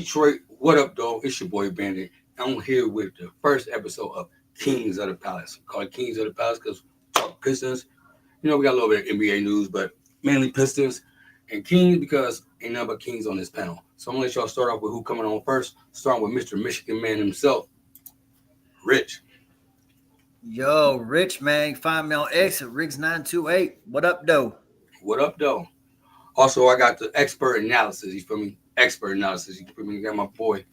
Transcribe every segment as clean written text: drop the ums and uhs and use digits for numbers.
Detroit, what up, though? It's your boy Bandit. I'm here with the first episode of Kings of the Palace. Call it Kings of the Palace because we talk Pistons. We got a little bit of NBA news, but mainly Pistons and Kings because ain't nothing but Kings on this panel. So I'm going to let y'all start off with who coming on first, starting with Mr. Michigan Man himself, Rich. Yo, Rich, man. Find me on X at Riggs928. What up, though? What up, though? Also, I got the expert analysis. You feel me? Expert analysis. You feel me? Got my boy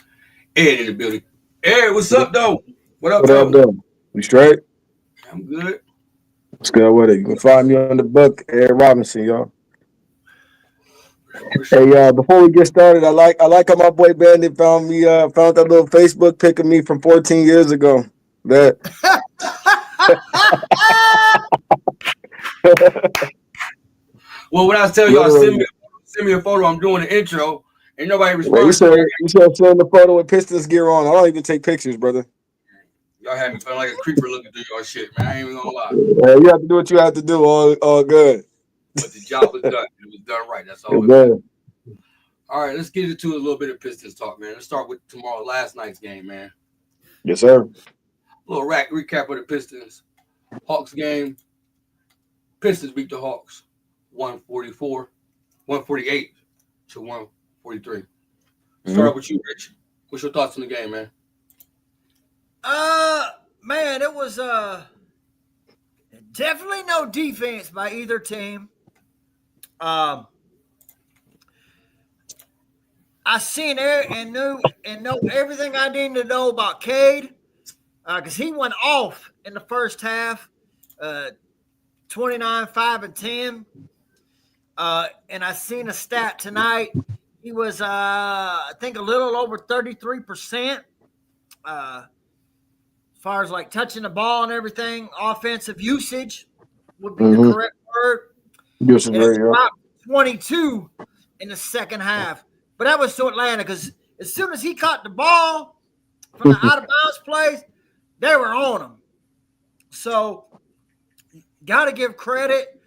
Ed in the building. Ed, what's up, though? What up, though? You straight? I'm good. What's good with it? You can find me on the book, Ed Robinson, y'all. Hey, before we get started, I like how my boy Bandit found that little Facebook pic of me from 14 years ago. That. Well, when I was telling y'all, send me a photo. I'm doing the intro, and nobody responds. You said send the photo with Pistons gear on. I don't even take pictures, brother. Y'all had me feeling like a creeper looking through y'all shit, man. I ain't even gonna lie. You have to do what you have to do. All good. But the job was done. It was done right. That's all. All right, let's get into a little bit of Pistons talk, man. Let's start with last night's game, man. Yes, sir. A little recap of the Pistons. Hawks game. Pistons beat the Hawks 148 to 143. Start with you, Rich. What's your thoughts on the game, man? Man, it was definitely no defense by either team. I seen it and know everything I needed to know about Cade because he went off in the first half, 29, 5, and 10. And I seen a stat tonight. He was, I think, a little over 33%. As far as like touching the ball and everything, offensive usage would be the correct word. Usage rate, about 22 in the second half. But that was to Atlanta because as soon as he caught the ball from the out of bounds plays, they were on him. So, got to give credit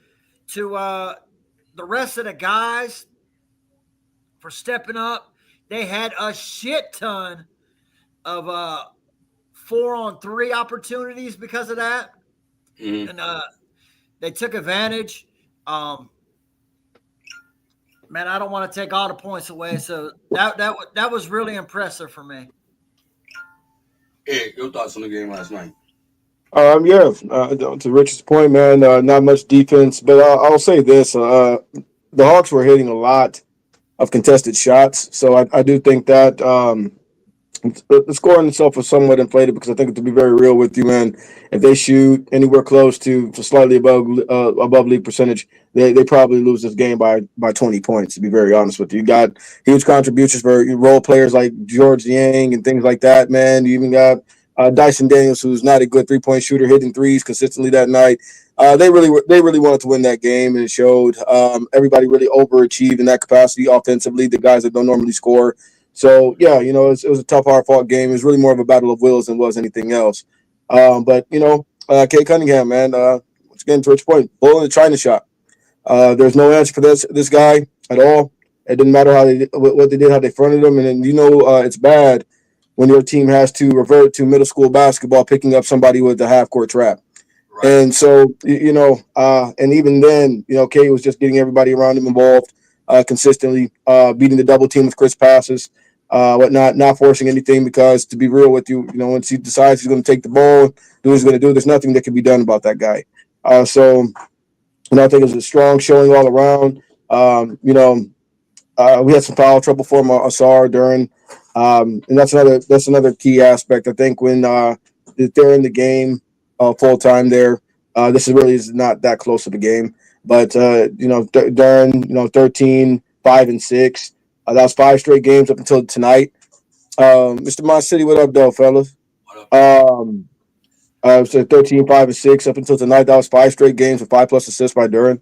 to the rest of the guys for stepping up. They had a shit ton of 4-on-3 opportunities because of that. And they took advantage. Man, I don't want to take all the points away. So that was really impressive for me. Ed, your thoughts on the game last night? To Rich's point, man, not much defense, but I'll say this: the Hawks were hitting a lot of contested shots, so I do think that the score in itself was somewhat inflated because I think, to be very real with you, man, if they shoot anywhere close to slightly above league percentage, they probably lose this game by 20 points, to be very honest with you. You got huge contributions for role players like George Yang and things like that, man. You even got Dyson Daniels, who's not a good three-point shooter, hitting threes consistently that night. They really wanted to win that game, and it showed. Everybody really overachieved in that capacity offensively, the guys that don't normally score. So, yeah, it was a tough, hard-fought game. It was really more of a battle of wills than was anything else. But Kate Cunningham, man, once again, to Rich's point, bull in the China shop. There's no answer for this guy at all. It didn't matter what they did, how they fronted him. And then, it's bad when your team has to revert to middle school basketball, picking up somebody with a half-court trap. Right. And so, and even then, Kate was just getting everybody around him involved consistently, beating the double team with Chris passes. Whatnot, not forcing anything because, to be real with you, once he decides he's going to take the ball, do what he's going to do, there's nothing that can be done about that guy. I think it was a strong showing all around. We had some foul trouble for him, Asar, during, and that's another key aspect. I think when they're in the game full time there, this is not that close of a game. But, during, 13, 5, and 6, that was 5 straight games up until tonight. Mr. Mon City, what up, though, fellas? So 13, 5, and 6 up until tonight. That was 5 straight games with 5+ assists by Duran.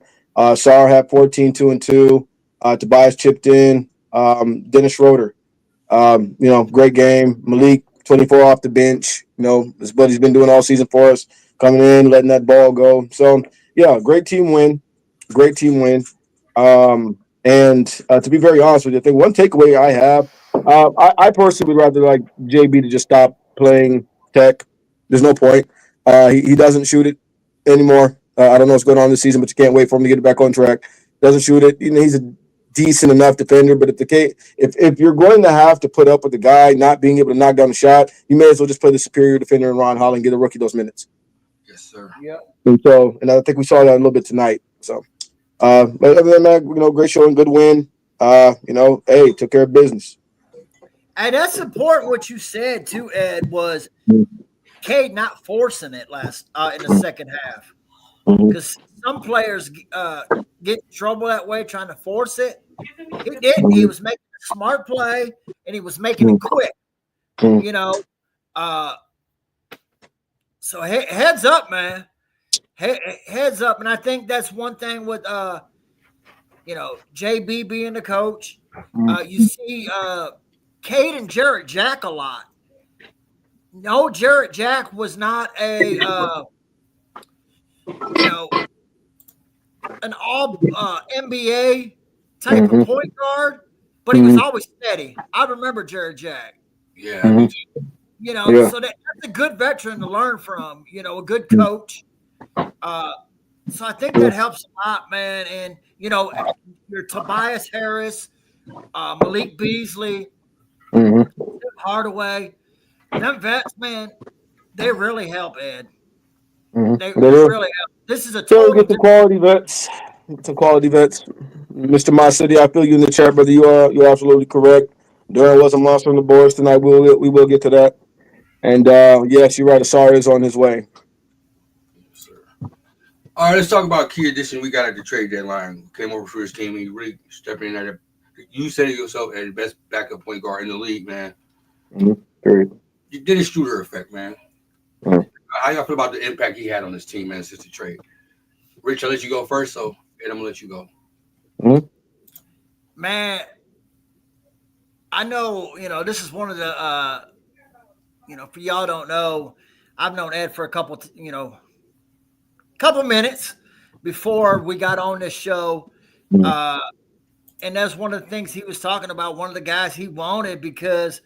Sar had 14, 2, and 2. Tobias chipped in. Dennis Schroeder, great game. Malik, 24 off the bench. This buddy's been doing all season for us, coming in, letting that ball go. So, yeah, great team win. And to be very honest with you, I think one takeaway I have I personally would rather like JB to just stop playing tech. There's no point. He doesn't shoot it anymore. I don't know what's going on this season, but you can't wait for him to get it back on track. Doesn't shoot it. You know, he's a decent enough defender, but if you're going to have to put up with the guy not being able to knock down the shot, you may as well just play the superior defender in Ron Holland and get a rookie those minutes. Yes, sir. Yeah. And I think we saw that a little bit tonight. So, but other than that, great showing, good win. Hey, took care of business. And that's important what you said too, Ed, was Cade not forcing it in the second half. Because some players get in trouble that way trying to force it. He didn't. He was making a smart play and he was making it quick. So heads up, man. Heads up. And I think that's one thing with JB being the coach. You see Cade and Jarrett Jack a lot. No, Jarrett Jack was not an all NBA type of point guard, but he was always steady. I remember Jarrett Jack. Yeah. So that's a good veteran to learn from, a good coach. So I think that helps a lot, man. And, your Tobias Harris, Malik Beasley, Hardaway, them vets, man, they really help, Ed. They really help. This is a total. Get the quality vets. Some quality vets. Mr. My City, I feel you in the chat, brother. You're absolutely correct. Durant wasn't lost on the boards tonight. We will get to that. And yes, you're right. Asari is on his way. All right, let's talk about key addition we got at the trade deadline. Came over for his team and he really stepped in at it. You said it yourself as the best backup point guard in the league, man. Period. You did a shooter effect, man. How y'all feel about the impact he had on this team, man, since the trade? Rich, I'll let you go first, and I'm going to let you go. Man, I know, this is one of the, for y'all don't know, I've known Ed for a couple minutes before we got on this show. And that's one of the things he was talking about, one of the guys he wanted because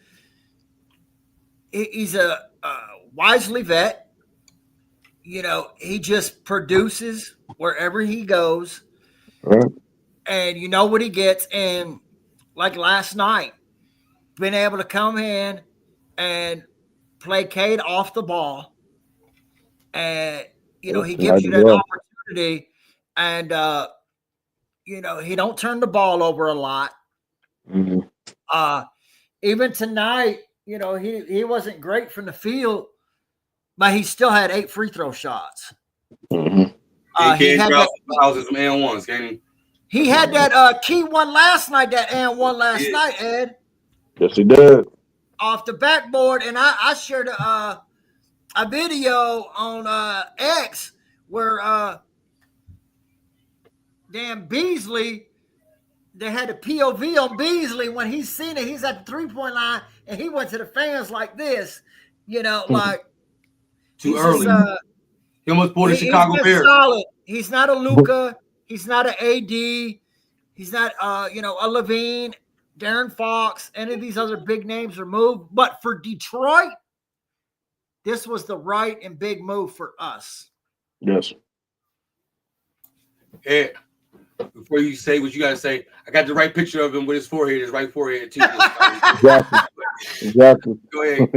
he's a Wisely vet. He just produces wherever he goes. Right. And you know what he gets. And like last night, been able to come in and play Cade off the ball. And, he gives you that opportunity. And, he don't turn the ball over a lot. Even tonight, he wasn't great from the field, but he still had 8 free throw shots. He had some and ones, can he? He had that key one last night, that and one last night, Ed. Yes, he did. Off the backboard, and I shared a video on X where Beasley, they had a POV on Beasley when he's seen it. He's at the 3-point line, and he went to the fans like this, like too early. He almost pulled the Chicago Bears. Solid. He's not a Luka. He's not an AD. He's not, a Levine, Darren Fox. Any of these other big names are moved. But for Detroit, this was the right and big move for us. Yes. Ed, before you say what you got to say, I got the right picture of him with his forehead, his right forehead, too. Exactly. Go ahead.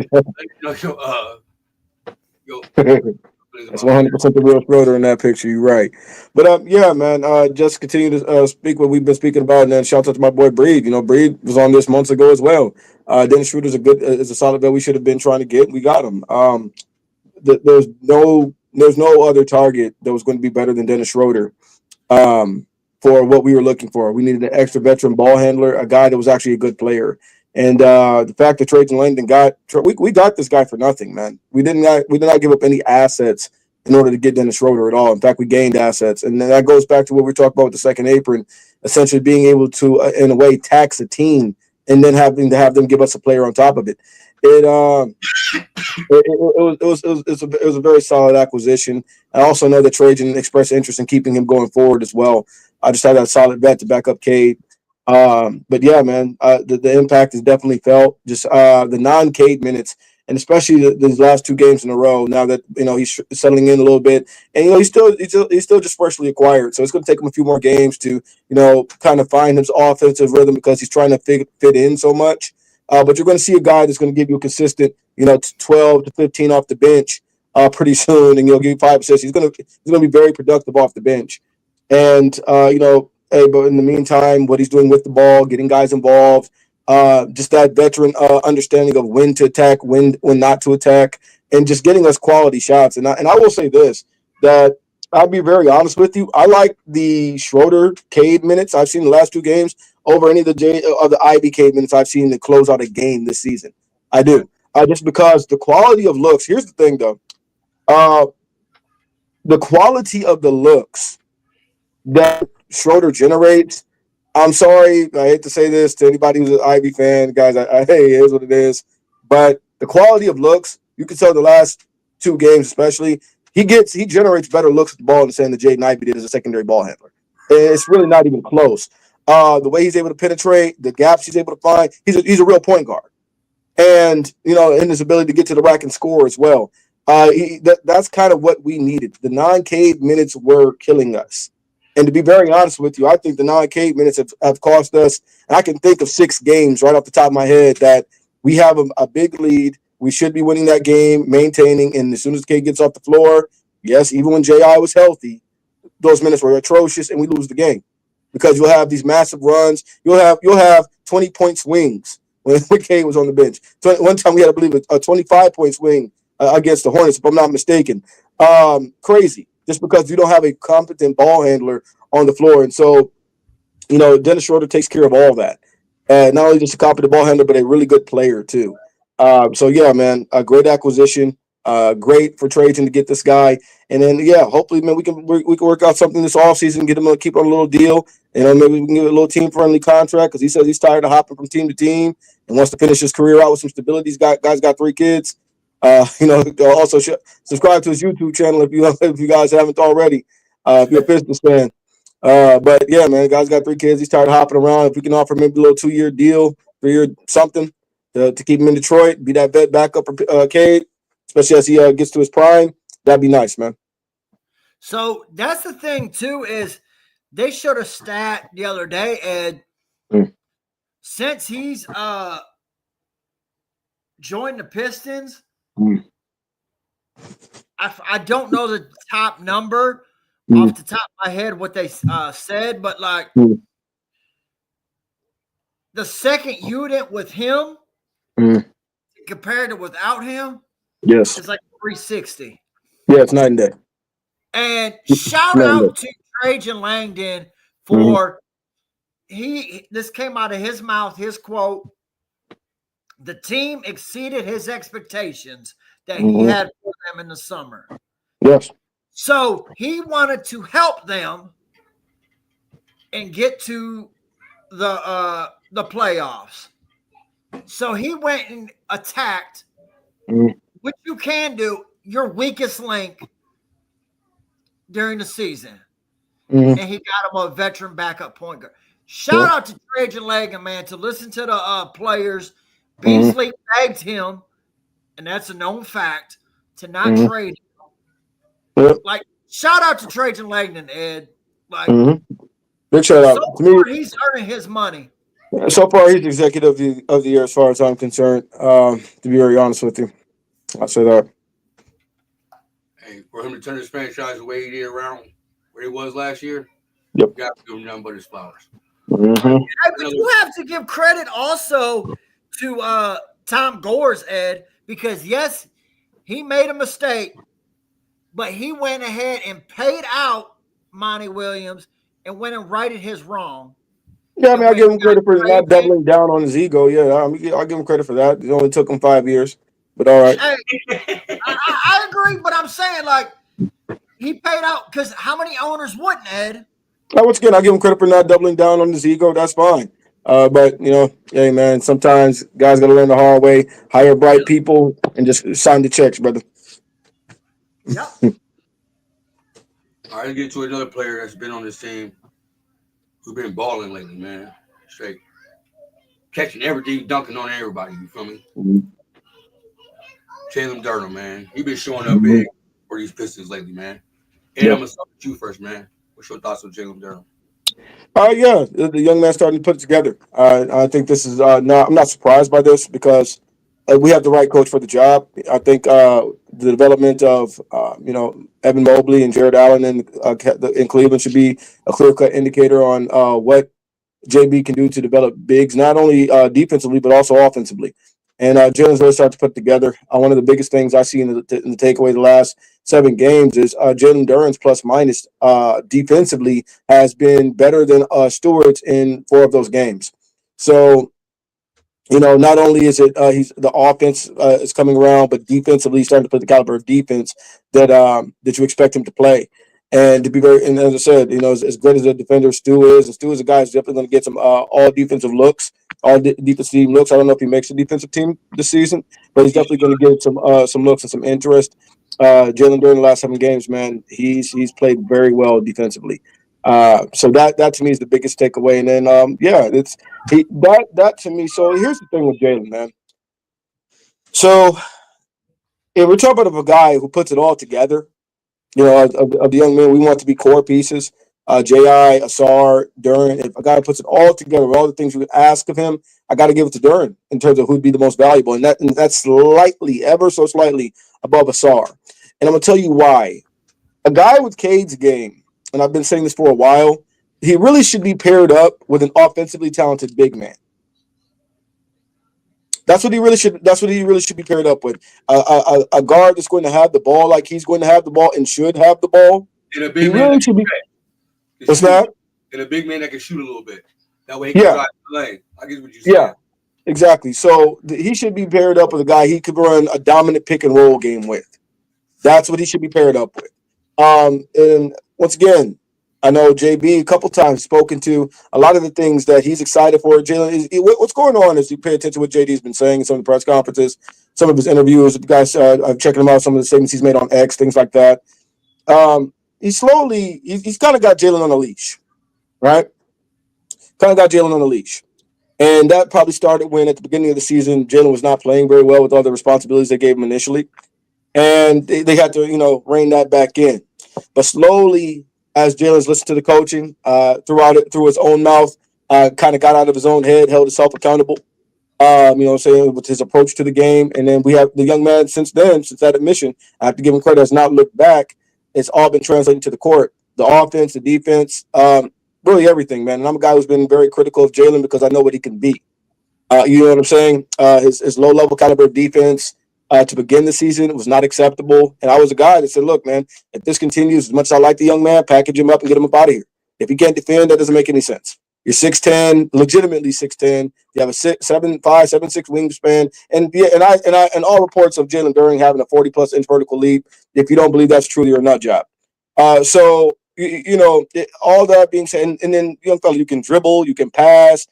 That's 100% the real Schroeder in that picture. You're right. But man, just continue to speak what we've been speaking about, and then shout out to my boy Breed. Breed was on this months ago as well. Dennis Schroeder's is a solid bet we should have been trying to get. We got him. There's no other target that was going to be better than Dennis Schroeder for what we were looking for. We needed an extra veteran ball handler, a guy that was actually a good player. And the fact that Trayton Langdon we got this guy for nothing, man. We did not give up any assets in order to get Dennis Schroeder at all. In fact, we gained assets, and then that goes back to what we talked about with the second apron, essentially being able to, in a way, tax a team and then having to have them give us a player on top of it. It was a very solid acquisition. I also know that Trajan expressed interest in keeping him going forward as well. I just had that solid bet to back up Cade. But yeah, man, the impact is definitely felt. Just the non-Cade minutes, and especially these last two games in a row. Now that he's settling in a little bit, and he's still just freshly acquired, so it's going to take him a few more games to kind of find his offensive rhythm because he's trying to fit in so much. But you're going to see a guy that's going to give you a consistent 12 to 15 off the bench pretty soon, and give you 5 assists. He's going to be very productive off the bench, and hey, but in the meantime, what he's doing with the ball, getting guys involved, just that veteran understanding of when to attack, when not to attack, and just getting us quality shots. And I will say this, that I'll be very honest with you. I like the Schroeder Cade minutes I've seen the last two games over any of the Ivy Cade minutes I've seen to close out a game this season. I do. Just because the quality of looks. Here's the thing, though. The quality of the looks that Schroeder generates. I'm sorry, I hate to say this to anybody who's an Ivy fan, guys. Hey, it is what it is. But the quality of looks, you can tell the last two games, especially, he generates better looks with the ball than Jaden Ivey did as a secondary ball handler. And it's really not even close. The way he's able to penetrate, the gaps he's able to find, he's a real point guard. And in his ability to get to the rack and score as well. That's kind of what we needed. The non-Cade minutes were killing us. And to be very honest with you, I think the non-Cade minutes have cost us. And I can think of 6 games right off the top of my head that we have a big lead. We should be winning that game, maintaining. And as soon as Cade gets off the floor, yes, even when J.I. was healthy, those minutes were atrocious, and we lose the game because you'll have these massive runs. You'll have 20-point swings when Cade was on the bench. One time we had, I believe, a 25-point swing against the Hornets, if I'm not mistaken. Crazy. Just because you don't have a competent ball handler on the floor. And so, Dennis Schroeder takes care of all that. Not only just a competent ball handler, but a really good player too. So yeah, man, a great acquisition. Great for Trajan to get this guy. And then hopefully, man, we can work out something this offseason, get him keep on a little deal. Maybe we can give a little team friendly contract because he says he's tired of hopping from team to team and wants to finish his career out with some stability. Guy's got 3 kids. Also subscribe to his YouTube channel if you guys haven't already. If you're a Pistons fan. But yeah, man, guy's got 3 kids. He's tired of hopping around. If we can offer maybe a little 2-year deal, 3-year something to keep him in Detroit, be that vet backup for Cade, especially as he gets to his prime, that'd be nice, man. So that's the thing too, is they showed a stat the other day, Ed. Since he's joined the Pistons. I don't know the top number off the top of my head what they said, but like the second unit with him compared to without him, yes, it's like 360. Yeah, it's night and day. And shout out to Trajan Langdon for this came out of his mouth, his quote. The team exceeded his expectations that he had for them in the summer. Yes. So he wanted to help them and get to the playoffs. So he went and attacked, which you can do, your weakest link during the season. And he got him a veteran backup point guard. Shout out to Trajan Langdon, man, to listen to the players. Beasley begged him, and that's a known fact, to not trade him. Like, shout out to Trajan Langdon, Ed. Like, big shout out. So far, he's earning his money. So far, he's executive of the year, as far as I'm concerned. To be very honest with you, I'll say that. Hey, for him to turn his franchise the way he did around where he was last year, you got to give him nothing but his flowers. But you have to give credit also to Tom Gores, Ed, because yes, he made a mistake, but he went ahead and paid out Monty Williams and went and righted his wrong. Yeah, I mean, I give him credit for not doubling down on his ego. Yeah, I'll give him credit for that. It only took him 5 years, but all right. Hey, I agree, but I'm saying, like, he paid out because how many owners wouldn't, Ed? Once again, I give him credit for not doubling down on his ego. That's fine. But, hey, man, sometimes guys got to learn the hard way, hire bright people, and just sign the checks, brother. Yep. All right, let's get to another player that's been on this team who's been balling lately, man. straight catching everything, dunking on everybody. You feel me? Mhm. Jalen Durham, man, he been showing up Mhm. big for these Pistons lately, man. And I'm Yep. gonna start with you first, man. What's your thoughts on Jalen Durham? Yeah, the young man starting to put it together. I think this is not. I'm not surprised by this because we have the right coach for the job. I think the development of Evan Mobley and Jared Allen in Cleveland should be a clear cut indicator on what JB can do to develop bigs, not only defensively but also offensively. And Jalen's really started to put together. One of the biggest things I see in the takeaway the last 7 games is Jalen Duren's plus minus defensively has been better than Stewart's in 4 of those games. So not only is it he's the offense is coming around, but defensively he's starting to put the caliber of defense that you expect him to play. And to be very, and as I said, as good as a defender Stu is, and Stu is a guy who's definitely going to get some all defensive looks, defensive team looks. I don't know if he makes the defensive team this season, but he's definitely going to get some looks and some interest. Jalen during the last 7 games, man, he's played very well defensively. So that to me is the biggest takeaway. And then it's that to me. So here's the thing with Jalen, man. So if we're talking about a guy who puts it all together, of the young men, we want to be core pieces. Ji, Asar, Duran. If a guy puts it all together, all the things you would ask of him, I got to give it to Duran in terms of who'd be the most valuable, and that's slightly, ever so slightly above Asar. And I'm gonna tell you why. A guy with Cade's game, and I've been saying this for a while, he really should be paired up with an offensively talented big man. That's what he really should. That's what he really should be paired up with. A guard that's going to have the ball like he's going to have the ball and should have the ball. And a He big man really that should be. can What's shoot. that? And a big man that can shoot a little bit. That way he can Yeah, drive the lane. I get what you're yeah, saying. exactly. So he should be paired up with a guy he could run a dominant pick and roll game with. That's what he should be paired up with. And once again, I know JB a couple times spoken to a lot of the things that he's excited for. Jalen, what's going on is you pay attention to what JD's been saying in some of the press conferences, some of his interviews. You guys, I'm checking him out. Some of the statements he's made on X, things like that. He's kind of got Jalen on a leash, right? Kind of got Jalen on a leash. And that probably started when at the beginning of the season, Jalen was not playing very well with all the responsibilities they gave him initially. And they had to, rein that back in. But slowly, as Jalen's listened to the coaching through his own mouth, kind of got out of his own head, held himself accountable, saying with his approach to the game. And then we have the young man since that admission, I have to give him credit, has not looked back. It's all been translating to the court, the offense, the defense, really everything, man. And I'm a guy who's been very critical of Jalen because I know what he can be. You know what I'm saying? His low level caliber of defense to begin the season was not acceptable. And I was a guy that said, look, man, if this continues, as much as I like the young man, package him up and get him up out of here. If he can't defend, that doesn't make any sense. You're 6'10", legitimately 6'10". You have a 7'5", 7'6" wingspan, and all reports of Jalen Duren having a 40+ inch vertical leap. If you don't believe that's true, you're a nut job. All that being said, and then young fella, you can dribble, you can pass.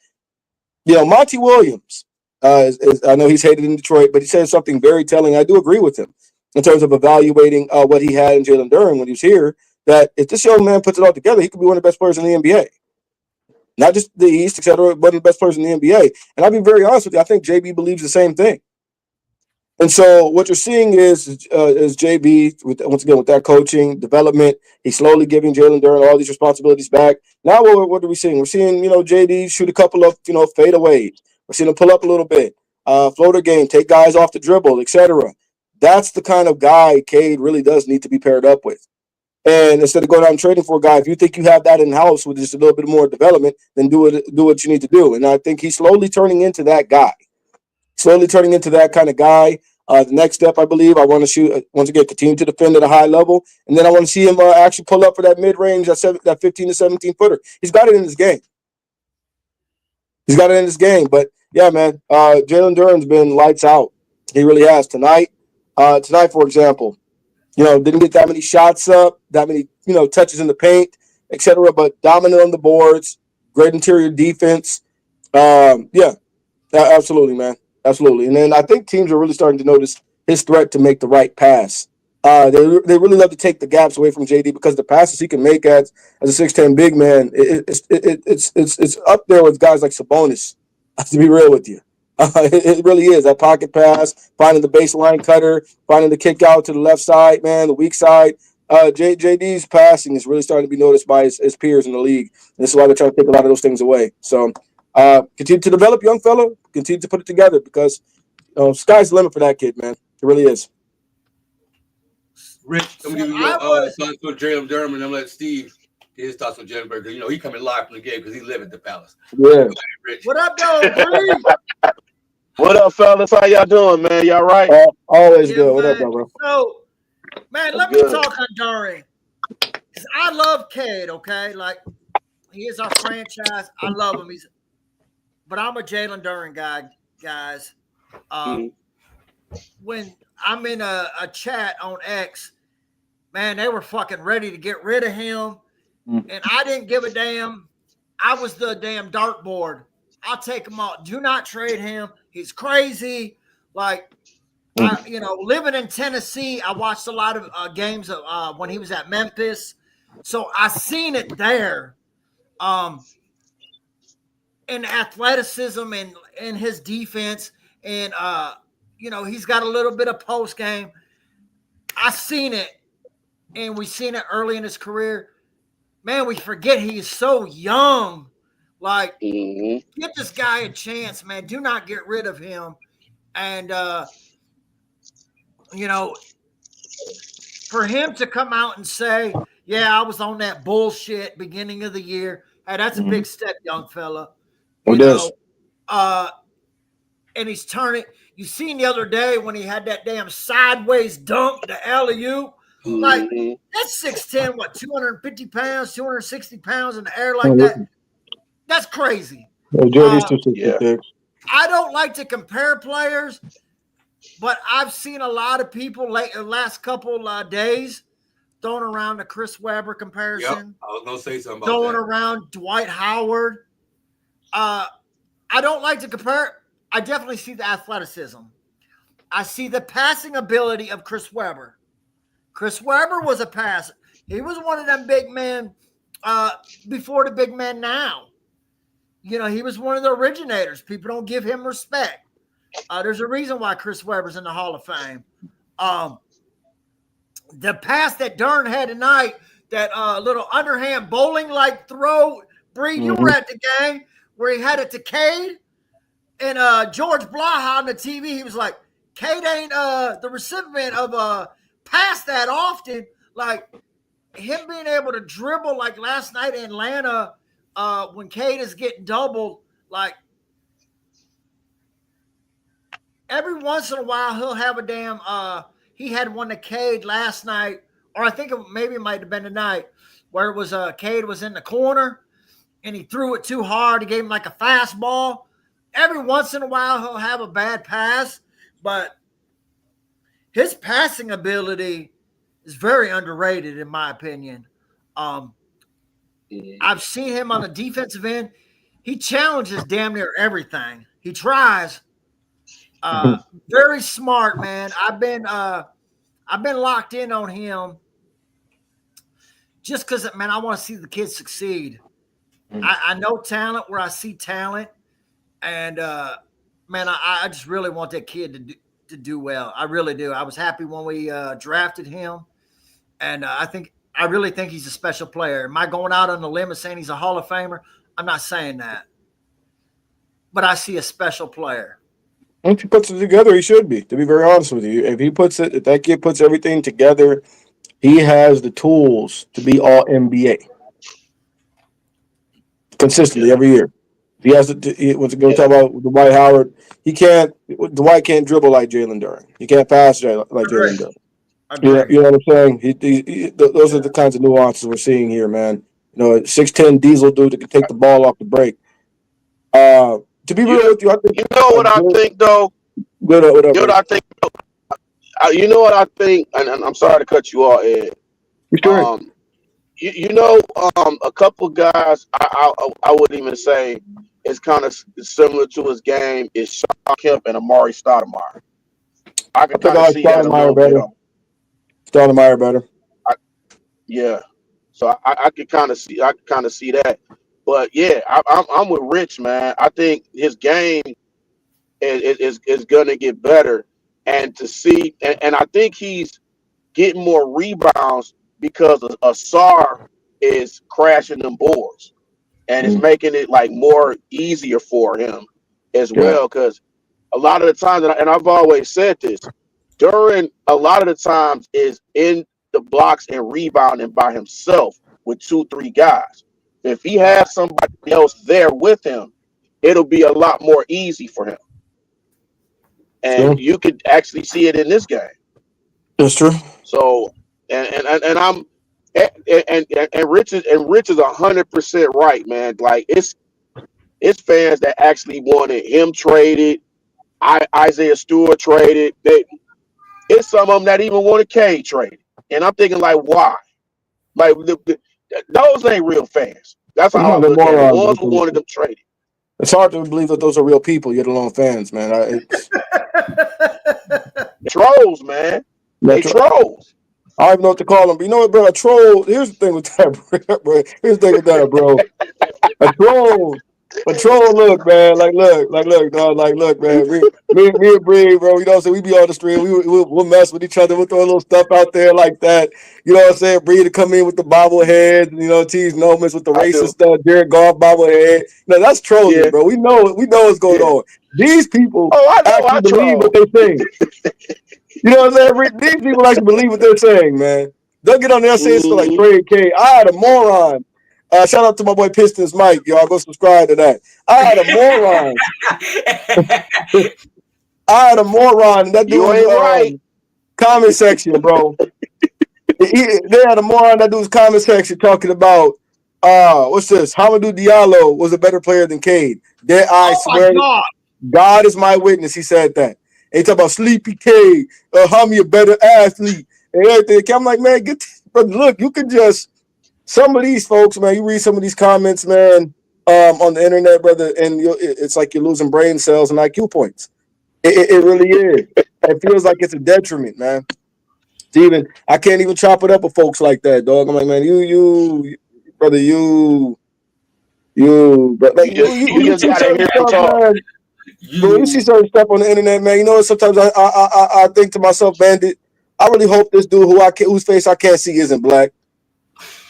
Monty Williams, I know he's hated in Detroit, but he said something very telling. I do agree with him in terms of evaluating what he had in Jalen Duren when he was here, that if this young man puts it all together, he could be one of the best players in the NBA. Not just the East, et cetera, but one of the best players in the NBA. And I'll be very honest with you, I think JB believes the same thing. And so what you're seeing is JB, once again, with that coaching, development, he's slowly giving Jalen Duren all these responsibilities back. Now what are we seeing? We're seeing, JD shoot a couple of, fadeaways. We're seeing him pull up a little bit, floater game, take guys off the dribble, etc. That's the kind of guy Cade really does need to be paired up with. And instead of going out and trading for a guy, if you think you have that in-house with just a little bit more development, then do what you need to do. And I think he's slowly turning into that guy. Slowly turning into that kind of guy. The next step, I believe, I want to shoot, once again, continue to defend at a high level. And then I want to see him actually pull up for that mid-range, that 15 to 17 footer. He's got it in his game. But, yeah, man, Jalen Duren's been lights out. He really has. Tonight, for example, didn't get that many shots up, that many, touches in the paint, etc. But dominant on the boards, great interior defense. Yeah, absolutely, man. Absolutely. And then I think teams are really starting to notice his threat to make the right pass They really love to take the gaps away from JD because the passes he can make as a 6'10" big man, it's up there with guys like Sabonis. To be real with you, it really is that pocket pass, finding the baseline cutter, finding the kick out to the left side, man, the weak side. JD's passing is really starting to be noticed by his peers in the league. And this is why they're trying to take a lot of those things away. So continue to develop, young fella. Continue to put it together because sky's the limit for that kid, man. It really is. Rich, I'm gonna give you your thoughts on Jalen Durham, and I'm gonna let Steve get his thoughts on Jalen Burger. He coming live from the game because he live at the Palace. Yeah. Rich. What up, though, Bree? What up, fellas? How y'all doing, man? Y'all right? Always good. Man. What up, bro? So, man, let me talk on Duran. I love Cade, okay? Like, he is our franchise. I love him. But I'm a Jalen Duran guy, guys. When I'm in a chat on X, man, they were fucking ready to get rid of him. And I didn't give a damn. I was the damn dartboard. I'll take him out. Do not trade him. He's crazy. Like, living in Tennessee, I watched a lot of games of when he was at Memphis. So I seen it there. In athleticism and in his defense. And, he's got a little bit of post game. I seen it. And we seen it early in his career. Man, we forget he's so young. Like, give this guy a chance, man. Do not get rid of him. And, for him to come out and say, yeah, I was on that bullshit beginning of the year. Hey, that's a big step, young fella. And he's turning. You seen the other day when he had that damn sideways dunk, the alley-oop. Like, that's 6'10", 250 pounds, 260 pounds in the air like that. That's crazy. I don't like to compare players, but I've seen a lot of people last couple days throwing around the Chris Webber comparison. Yep. I was going to say something about throwing that. around Dwight Howard. I don't like to compare. I definitely see the athleticism. I see the passing ability of Chris Webber. Chris Webber was a passer. He was one of them big men before the big men now. He was one of the originators. People don't give him respect. There's a reason why Chris Webber's in the Hall of Fame. The pass that Durn had tonight, that little underhand bowling-like throw, Bree, you were at the game where he had it to Cade, and George Blaha on the TV, he was like, Cade ain't the recipient of a pass that often. Like, him being able to dribble like last night in Atlanta when Cade is getting doubled, like, every once in a while he'll have a damn he had one to Cade last night, or I think it might have been tonight, where it was Cade was in the corner and he threw it too hard. He gave him like a fastball. Every once in a while he'll have a bad pass, but his passing ability is very underrated in my opinion. I've seen him on the defensive end. He challenges damn near everything. He tries. Very smart, man. I've been locked in on him just because, man, I want to see the kid succeed. I know talent where I see talent, and man, I just really want that kid to do well. I really do. I was happy when we drafted him, and I really think he's a special player. Am I going out on the limb and saying he's a Hall of Famer? I'm not saying that, but I see a special player. If he puts it together, he should be. To be very honest with you, if that kid puts everything together, he has the tools to be all NBA consistently every year. He has to. Once again, talk about Dwight Howard. Dwight can't dribble like Jalen Durham. He can't pass like Jalen Durham. You know what I'm saying? Those are the kinds of nuances we're seeing here, man. 6'10" diesel dude that can take the ball off the break. To be real with you, I think what I think though. What I think. You know what I think, and I'm sorry to cut you off, Ed. A couple guys I would even say is kind of similar to his game is Shawn Kemp and Amari Stoudemire. I can kind of see that a little bit. Stoudemire better. Yeah. So I could kind of see that. But yeah, I'm with Rich, man. I think his game is gonna get better, and to see and I think he's getting more rebounds because Asar is crashing them boards, and it's making it like more easier for him as Yeah. well. Because a lot of the times, and I've always said this, during a lot of the times is in the blocks and rebounding by himself with 2-3 guys. If he has somebody else there with him, it'll be a lot more easy for him. And True. you could actually see it in this game. That's true. So, and I'm and Rich is 100% right, man. Like it's fans that actually wanted him traded. Isaiah Stewart traded. It's some of them that even wanted Cade traded. And I'm thinking, like, why? Like, those ain't real fans. That's how I No, they're look at it. The morons. ones who wanted them traded. It's hard to believe that those are real people, yet alone fans, man. Trolls, man. They trolls. I don't even know what to call them. But you know what, bro? A troll. Here's the thing with that, bro. Here's the thing with that, bro. A troll. Look, man. Look, dog. Look, man. Me and Bree, bro. You know what I'm saying? We be on the stream. We'll mess with each other. We'll throw a little stuff out there like that. You know what I'm saying? Bree to come in with the bobbleheads, and, you know, tease Nomas with the racist stuff. Jared Goff bobblehead. No, that's trolling, bro. We know what's going on. These people actually believe what they think. You know what I'm saying? These people actually believe what they're saying, man. They'll get on there and say it's for like trade K. I had a moron. Shout out to my boy Pistons Mike, y'all. Go subscribe to that. I had a moron. That dude ain't right. Comment section, bro. They had a moron. That dude's comment section talking about what's this? Hamidou Diallo was a better player than Cade. I swear, God is my witness. He said that. And he talk about Sleepy Cade, Hami a better athlete, and everything. I'm like, man, look, you can just. Some of these folks, man, you read some of these comments, man, on the internet, brother, and it's like you're losing brain cells and IQ points. It really is. It feels like it's a detriment, man. Steven, I can't even chop it up with folks like that, dog. I'm like, man, you, brother, but like, you just see gotta certain hear stuff, talk. man. Bro, you see certain stuff on the internet, man. You know, sometimes I think to myself, Bandit, I really hope this dude whose face I can't see isn't black.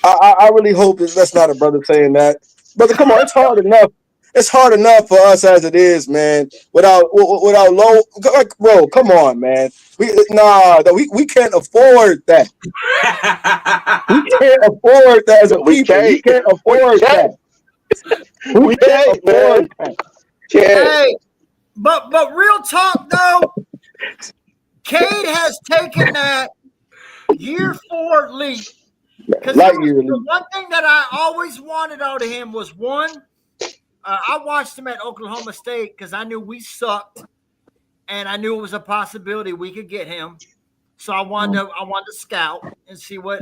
I really hope that's not a brother saying that. Brother, come on, it's hard enough. It's hard enough for us as it is, man. Without low, like, bro, come on, man. We can't afford that. We can't afford that as a people. We can't afford that. We can't afford that. Hey, but real talk though, Cade has taken that year 4 leap. Because the one thing that I always wanted out of him was I watched him at Oklahoma State because I knew we sucked, and I knew it was a possibility we could get him. So I wanted to scout and see what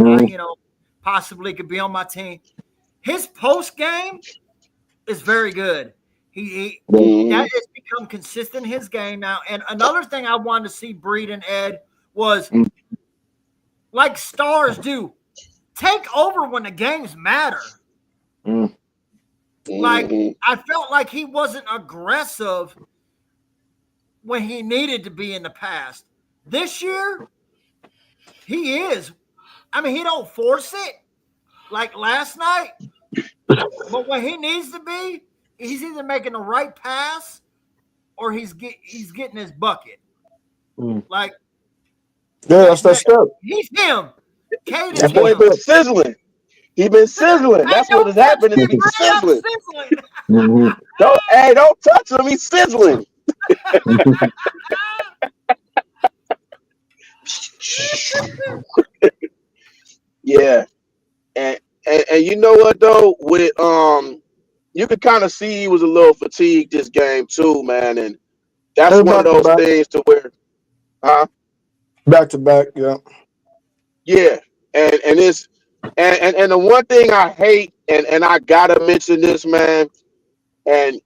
possibly could be on my team. His post game is very good. He that has become consistent in his game now. And another thing I wanted to see Breed and Ed was like stars do. Take over when the games matter. Like, I felt like he wasn't aggressive when he needed to be in the past. This year, he is. I mean, he don't force it like last night. But when he needs to be, he's either making the right pass or he's getting his bucket. Like, that's that stuff. He's him. That boy been sizzling. He been sizzling. That's what has happened. Is he's sizzling. Don't touch him. He's sizzling. Yeah, and you know what though, with you could kind of see he was a little fatigued this game too, man, and that's one of those things to where, back to back, yeah, and it's and the one thing I hate, and I gotta mention this, man, and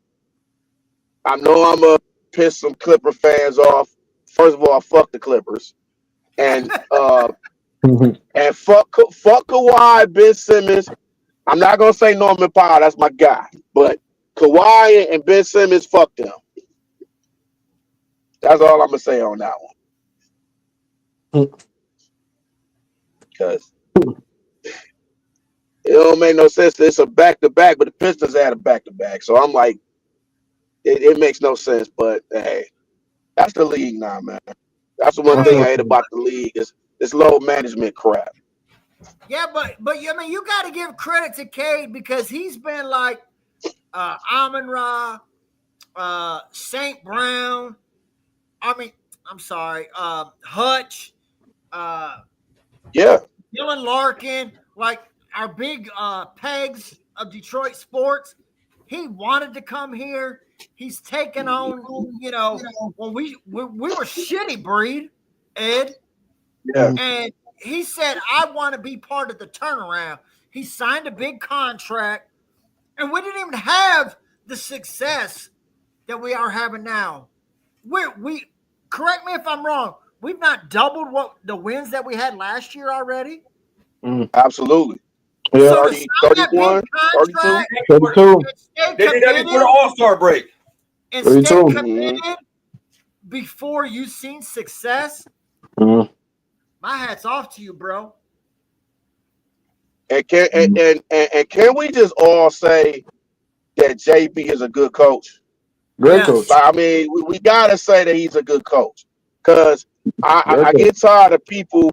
I know I'm gonna piss some Clipper fans off. First of all, fuck the Clippers, and And fuck Kawhi, Ben Simmons. I'm not gonna say Norman Powell, that's my guy. But Kawhi and Ben Simmons, fuck them. That's all I'm gonna say on that one. Because it don't make no sense. It's a back-to-back, but the Pistons had a back-to-back. So I'm like, it makes no sense. But hey, that's the league now, man. That's the one thing I hate about the league is this low management crap. Yeah, but I mean, you got to give credit to Cade because he's been like Amon-Ra, St. Brown. I mean, I'm sorry, Hutch, Yeah. Dylan Larkin, like our big pegs of Detroit sports. He wanted to come here. He's taken on, when we were shitty breed, Ed. Yeah. And he said, I want to be part of the turnaround. He signed a big contract, and we didn't even have the success that we are having now. We correct me if I'm wrong. We've not doubled what the wins that we had last year already. Absolutely. Yeah. So 30, to sign that 31, big contract 32. and stay They did that before the committed, All-Star break. and stay 32. committed before you've seen success, Mhm. my hat's off to you, bro. And can we just all say that JB is a good coach? Great Yes. coach. I mean, we gotta say that he's a good coach. Because I get tired of people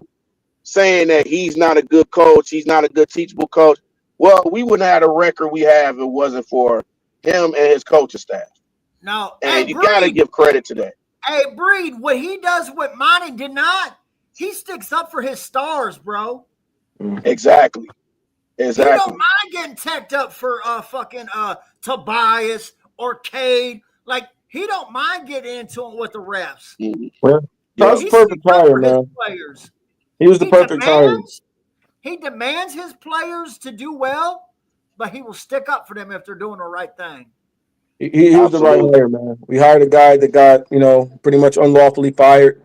saying that he's not a good coach, he's not a good teachable coach. Well, we wouldn't have the record we have if it wasn't for him and his coaching staff. No, And hey, you gotta Breed. give credit to that. Hey, Breed, what he does with Monty did not. He sticks up for his stars, bro. Exactly. He don't Exactly. mind getting teched up for fucking Tobias or Cade. Like, he don't mind getting into it with the refs. Well, that was He perfect sticks up hire, for his man. players. He was the perfect hire. He demands his players to do well, but he will stick up for them if they're doing the right thing. He was the right Absolutely. hire, man. We hired a guy that got, pretty much unlawfully fired,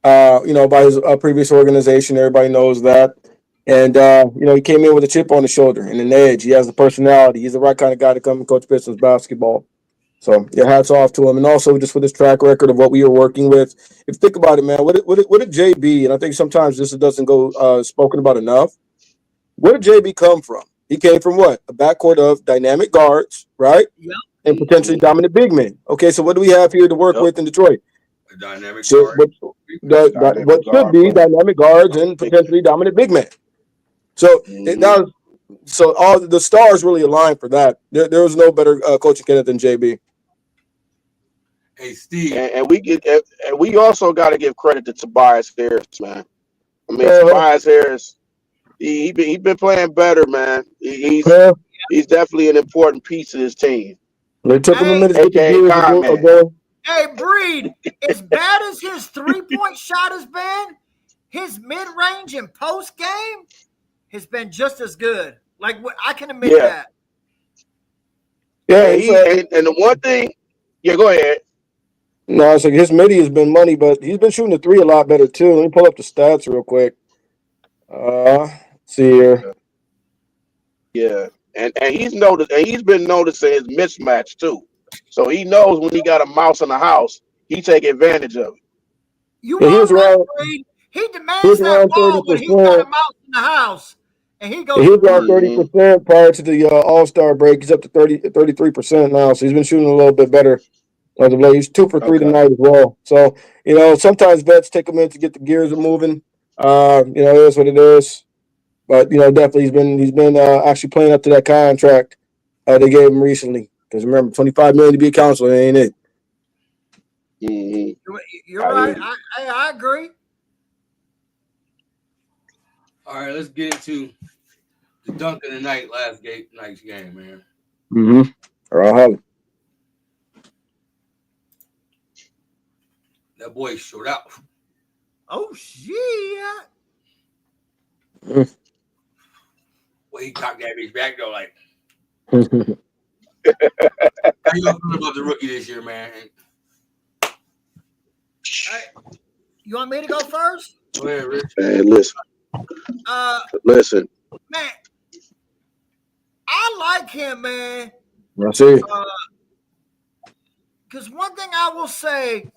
by his previous organization. Everybody knows that. And, he came in with a chip on his shoulder and an edge. He has the personality. He's the right kind of guy to come and coach Pistons basketball. So, yeah, hats off to him. And also just with his track record of what we were working with. If you think about it, man, what did JB, and I think sometimes this doesn't go spoken about enough, where did JB come from? He came from what? A backcourt of dynamic guards, right? Yep. And potentially dominant big men. Okay, so what do we have here to work with in Detroit? A dynamic So guard. what should be dynamic guards and potentially dominant big men. So so all the stars really aligned for that. There was no better coaching candidate than JB. Hey, Steve. And we also got to give credit to Tobias Harris, man. I mean, Tobias Harris, he been playing better, man. He's definitely an important piece of his team. They took him a minute to get the AKA gears Con Man. ago. Hey, Breed, as bad as his three-point shot has been, his mid-range and post-game has been just as good. Like, I can admit that. Yeah, and the one thing, go ahead. No, it's like his midi has been money, but he's been shooting the three a lot better too. Let me pull up the stats real quick. See here. Yeah, and he's been noticing his mismatch too. So he knows when he got a mouse in the house, he take advantage of it. You know right, Breed. He demands that ball when he's got a mouse in the house. And he goes. He was around 30% prior to the All-Star break. He's up to 33% now, so he's been shooting a little bit better. He's 2 for 3 tonight as well. So, sometimes vets take a minute to get the gears moving. It is what it is. But, definitely he's been actually playing up to that contract they gave him recently. Because remember, $25 million to be a counselor ain't it. You're right. I agree. All right, let's get into the dunk of the night, night's game, man. Mm-hmm. Earl Holly. That boy showed out. Oh, shit. Well, he cocked that bitch back, though, like. How you feel about the rookie this year, man? You want me to go first? Go ahead, Rich. Hey, listen. Listen, Man, I like him, man. I see. Because one thing I will say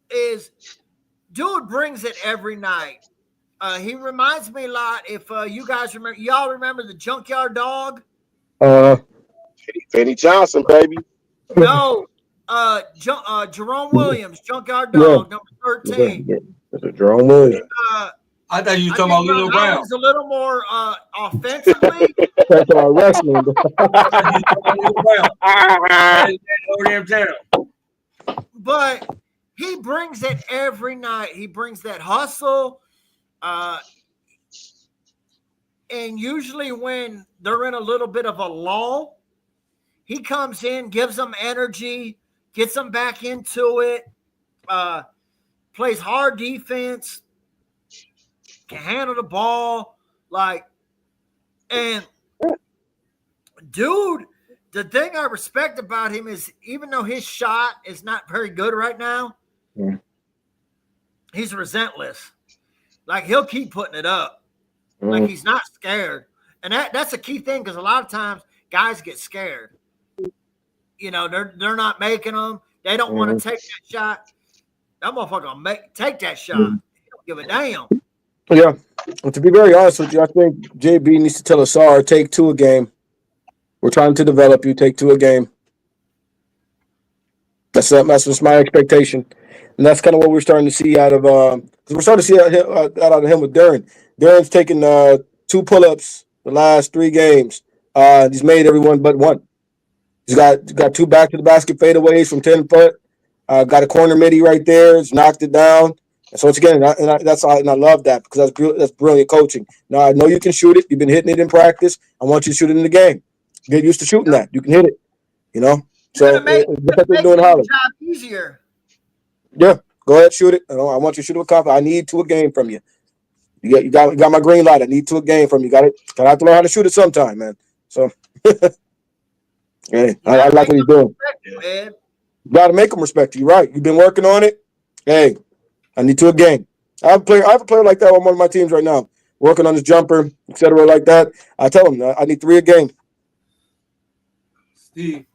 is, dude brings it every night. He reminds me a lot. If you guys remember, y'all remember the Junkyard Dog? Fanny Johnson, baby. No, Jerome Williams, Junkyard Yeah. Dog, number 13. That's a Jerome Williams. I thought you were I talking think about Lilo Ron Brown. Holland's a little more offensively. That's wrestling. I thought you were talking about Lilo Brown. Over damn town. But he brings it every night. He brings that hustle. And usually when they're in a little bit of a lull, he comes in, gives them energy, gets them back into it, plays hard defense, can handle the ball. And dude, the thing I respect about him is even though his shot is not very good right now, he's relentless. Like, he'll keep putting it up. Like, he's not scared. And that's a key thing, because a lot of times guys get scared. You know, they're not making them. They don't want to take that shot. That motherfucker will take that shot. He don't give a damn. Yeah. Well, to be very honest with you, I think JB needs to tell Asar, take 2 a game. We're trying to develop you. Take 2 a game. That's just my expectation. And that's kind of what we're starting to see out of because we're starting to see out of him with Darren. Darren's taken 2 pull-ups the last 3 games. He's made everyone but one. He's got 2 back to the basket fadeaways from 10 foot. Got a corner midi right there. He's knocked it down. And so it's again, and I love that, because that's brilliant coaching. Now I know you can shoot it. You've been hitting it in practice. I want you to shoot it in the game. Get used to shooting that. You can hit it. You know. So make doing Holland. Job easier. Yeah, go ahead, shoot it. I want you to shoot it with confidence. I need 2 a game from you. You got my green light. I need 2 a game from you. Got it. I have to learn how to shoot it sometime, man. So, hey, I like what he's doing. Man. You got to make him respect you. Right? You've been working on it. Hey, I need 2 a game. I have a player like that on one of my teams right now, working on his jumper, etc. like that. I tell him I need 3 a game. Steve.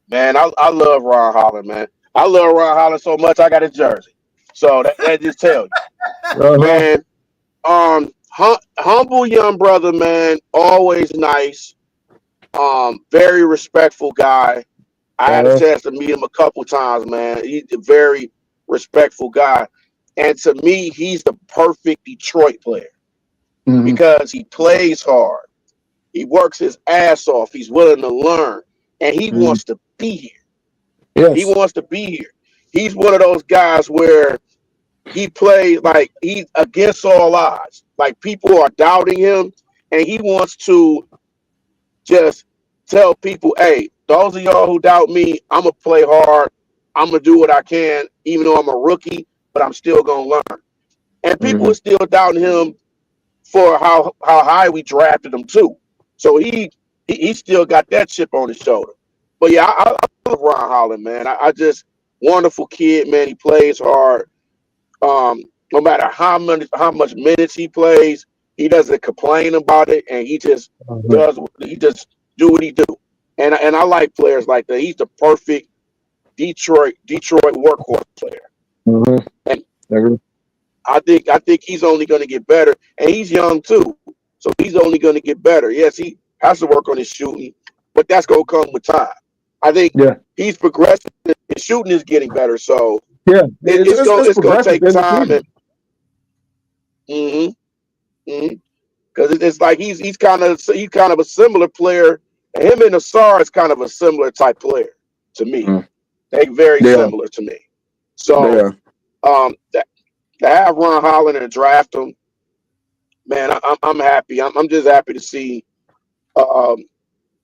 Man, I love Ron Holland, man. I love Ron Holland so much I got his jersey. So that just tells you. Man, humble young brother, man, always nice. Very respectful guy. I had a chance to meet him a couple times, man. He's a very respectful guy. And to me, he's the perfect Detroit player because he plays hard. He works his ass off. He's willing to learn. And he wants to be here. Yes. He wants to be here. He's one of those guys where he plays like he's against all odds. Like, people are doubting him, and he wants to just tell people, hey, those of y'all who doubt me, I'm going to play hard. I'm going to do what I can, even though I'm a rookie, but I'm still going to learn. And people are still doubting him for how high we drafted him, too. So he still got that chip on his shoulder. But yeah, I love Ron Holland, man. I just wonderful kid, man. He plays hard. No matter how much minutes he plays, he doesn't complain about it, and he just do what he do. And I like players like that. He's the perfect Detroit workhorse player. And I think he's only going to get better, and he's young too, so he's only going to get better. Yes, he has to work on his shooting, but that's going to come with time. I think he's progressing. His shooting is getting better, so it's going to take time. Because it's like he's kind of a similar player. And him and Asar is kind of a similar type player to me. They're very similar to me. So to have Ron Holland and draft him, man, I'm happy. I'm just happy to see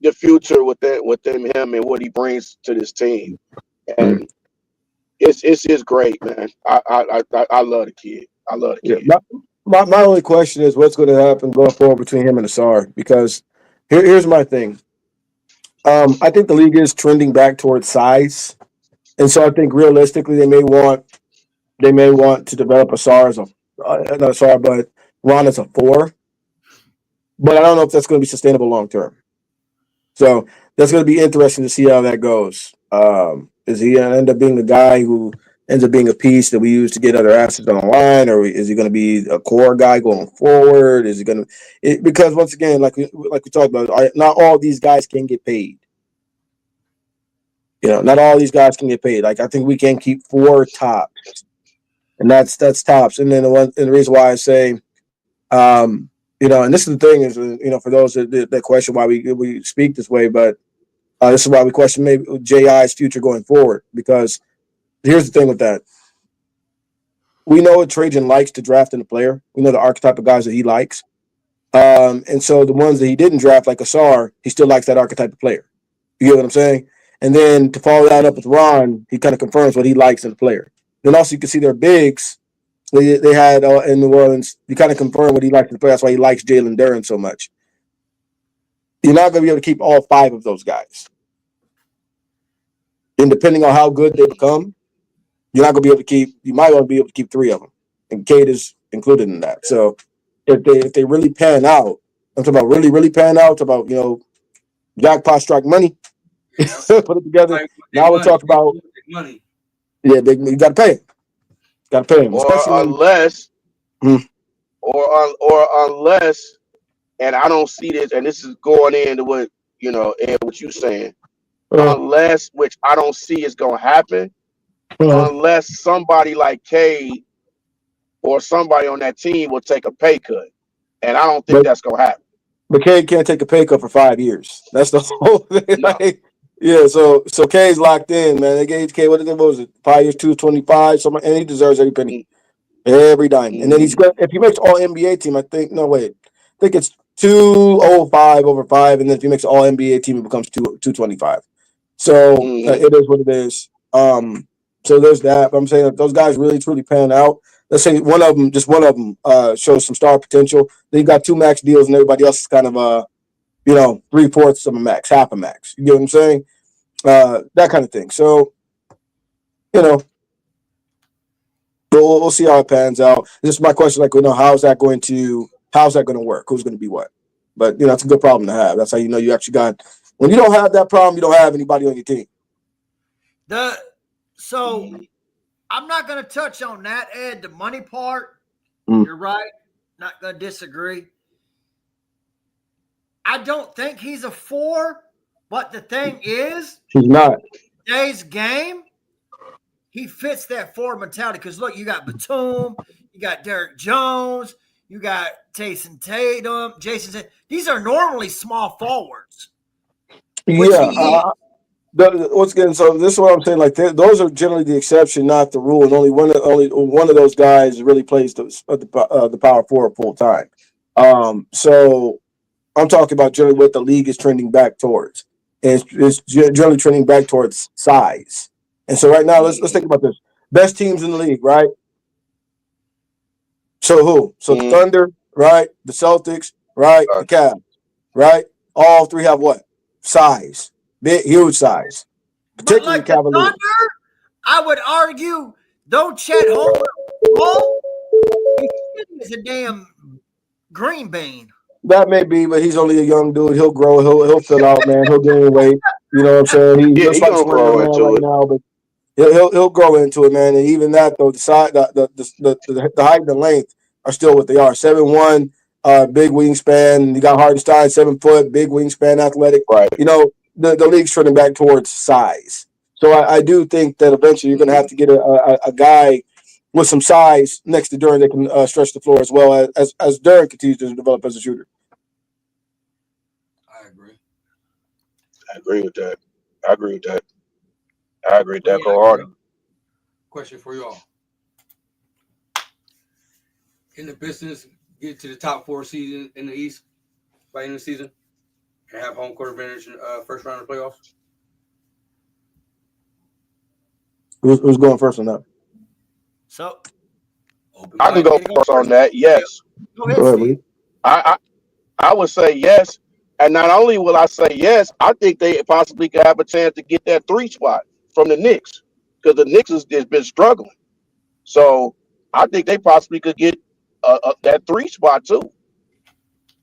the future with him and what he brings to this team. And it's just great, man. I love the kid. I love the kid. My only question is what's going to happen going forward between him and Asar, because here's my thing. I think the league is trending back towards size, and so I think realistically they may want to develop Asar as not Asar, but Ron as a 4, but I don't know if that's going to be sustainable long term. So that's going to be interesting to see how that goes. Is he going to end up being the guy who ends up being a piece that we use to get other assets on the line, or is he going to be a core guy going forward? Is he going to? Because once again, like we talked about, not all these guys can get paid. Not all these guys can get paid. Like I think we can keep 4 tops, and that's tops. And then the reason why I say, and this is the thing is, for those that question why we speak this way, but this is why we question maybe JI's future going forward. Because here's the thing with that: we know what Trajan likes to draft in a player. We know the archetype of guys that he likes, and so the ones that he didn't draft, like Asar, he still likes that archetype of player. You get what I'm saying? And then to follow that up with Ron, he kind of confirms what he likes in a player. Then also you can see their bigs they had in New Orleans. You kind of confirm what he likes in a player. That's why he likes Jalen Duren so much. You're not going to be able to keep all 5 of those guys. And depending on how good they become, you're not going to be able to keep. You might want to be able to keep 3 of them, and Cade is included in that. So if they really pan out, I'm talking about really pan out. About jackpot strike money. Put it together. Now we'll talk about money. Yeah, you got to pay him. Got to pay him, or unless, and I don't see this, and this is going into what and what you're saying. Unless, which I don't see is going to happen, unless somebody like Cade or somebody on that team will take a pay cut, and I don't think that's going to happen. But Cade can't take a pay cut for 5 years. That's the whole thing. No. Yeah, so Cade's locked in, man. They gave Cade what was it? 5 years, 225, something, and he deserves every penny, every dime. And then he's got, if he makes All NBA team, I think it's 205 over 5, and then if he makes All NBA team, it becomes 225. So it is what it is. So there's that. But I'm saying that those guys really truly pan out. Let's say one of them shows some star potential. Then you got 2 max deals, and everybody else is kind of 3/4 of a max, half a max. You get what I'm saying? That kind of thing. So, we'll see how it pans out. This is my question. How's that going to work? Who's going to be what? But it's a good problem to have. That's how you actually got. When you don't have that problem, you don't have anybody on your team. So I'm not going to touch on that, Ed. The money part. You're right. Not going to disagree. I don't think he's a 4, but the thing is, he's not. Today's game, he fits that 4 mentality. Because look, you got Batum, you got Derek Jones, you got Jason Tatum. These are normally small forwards. Yeah. Once again, so this is what I'm saying. Like those are generally the exception, not the rule, and only one of those guys really plays the power forward full time. So I'm talking about generally what the league is trending back towards, and it's generally trending back towards size. And so right now, let's think about this: best teams in the league, right? So who? So the Thunder, right? The Celtics, right? The Cavs, right? All 3 have what? Size. Big, huge size. Particularly but like the Thunder, I would argue, though Chet Holmgren is a damn green bean. That may be, but he's only a young dude. He'll grow. He'll fill out, man. He'll gain weight. You know what I'm saying? He's gonna grow into it now, but he'll grow into it, man. And even that though, the size, the height and the length are still what they are. 7'1", big wingspan. You got Hardenstein, 7 foot, big wingspan, athletic. Right. The league's trending back towards size. So I do think that eventually you're going to have to get a guy with some size next to Duren that can stretch the floor as well as Duren continues to develop as a shooter. I agree. I agree with that. I agree with that wholeheartedly. Question for y'all. Can the Pistons get to the top 4 seed in the East by the end of the season and have home court advantage in first round of the playoffs? Who's going first on that? So I can go first on that. Yes. Go ahead, Steve. I would say yes. And not only will I say yes, I think they possibly could have a chance to get that 3 spot from the Knicks, because the Knicks has been struggling. So I think they possibly could get that 3 spot too.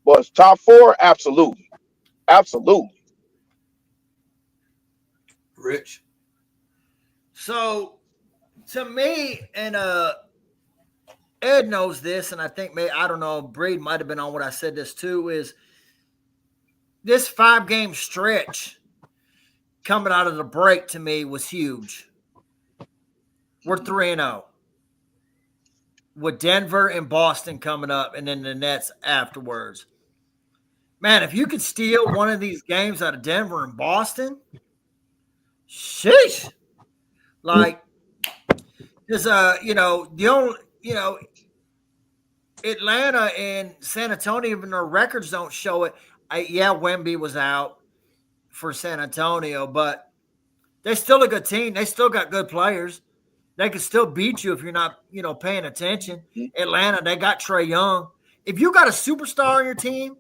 But top 4, absolutely. Absolutely. Rich. So to me, and Ed knows this, and I think I don't know, Breed might have been on what I said this too, is this 5-game stretch coming out of the break to me was huge. We're 3-0 with Denver and Boston coming up, and then the Nets afterwards. Man, if you could steal one of these games out of Denver and Boston, sheesh. Like, there's the only, Atlanta and San Antonio, even their records don't show it. Wemby was out for San Antonio, but they're still a good team. They still got good players. They can still beat you if you're not, paying attention. Atlanta, they got Trae Young. If you got a superstar on your team,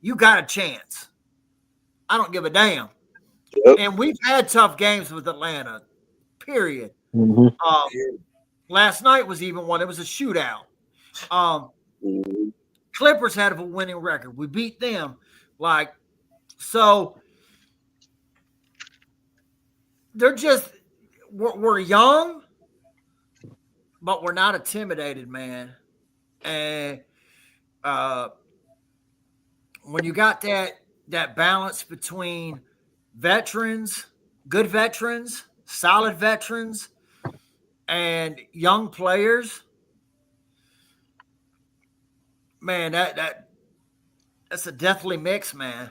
you got a chance. I don't give a damn. Yep. And we've had tough games with Atlanta, period. Mm-hmm. Last night was even one. It was a shootout. Clippers had a winning record. We beat them. So they're just, we're young, but we're not intimidated, man. And when you got that balance between veterans, good veterans, solid veterans, and young players, man, that's a deathly mix, man.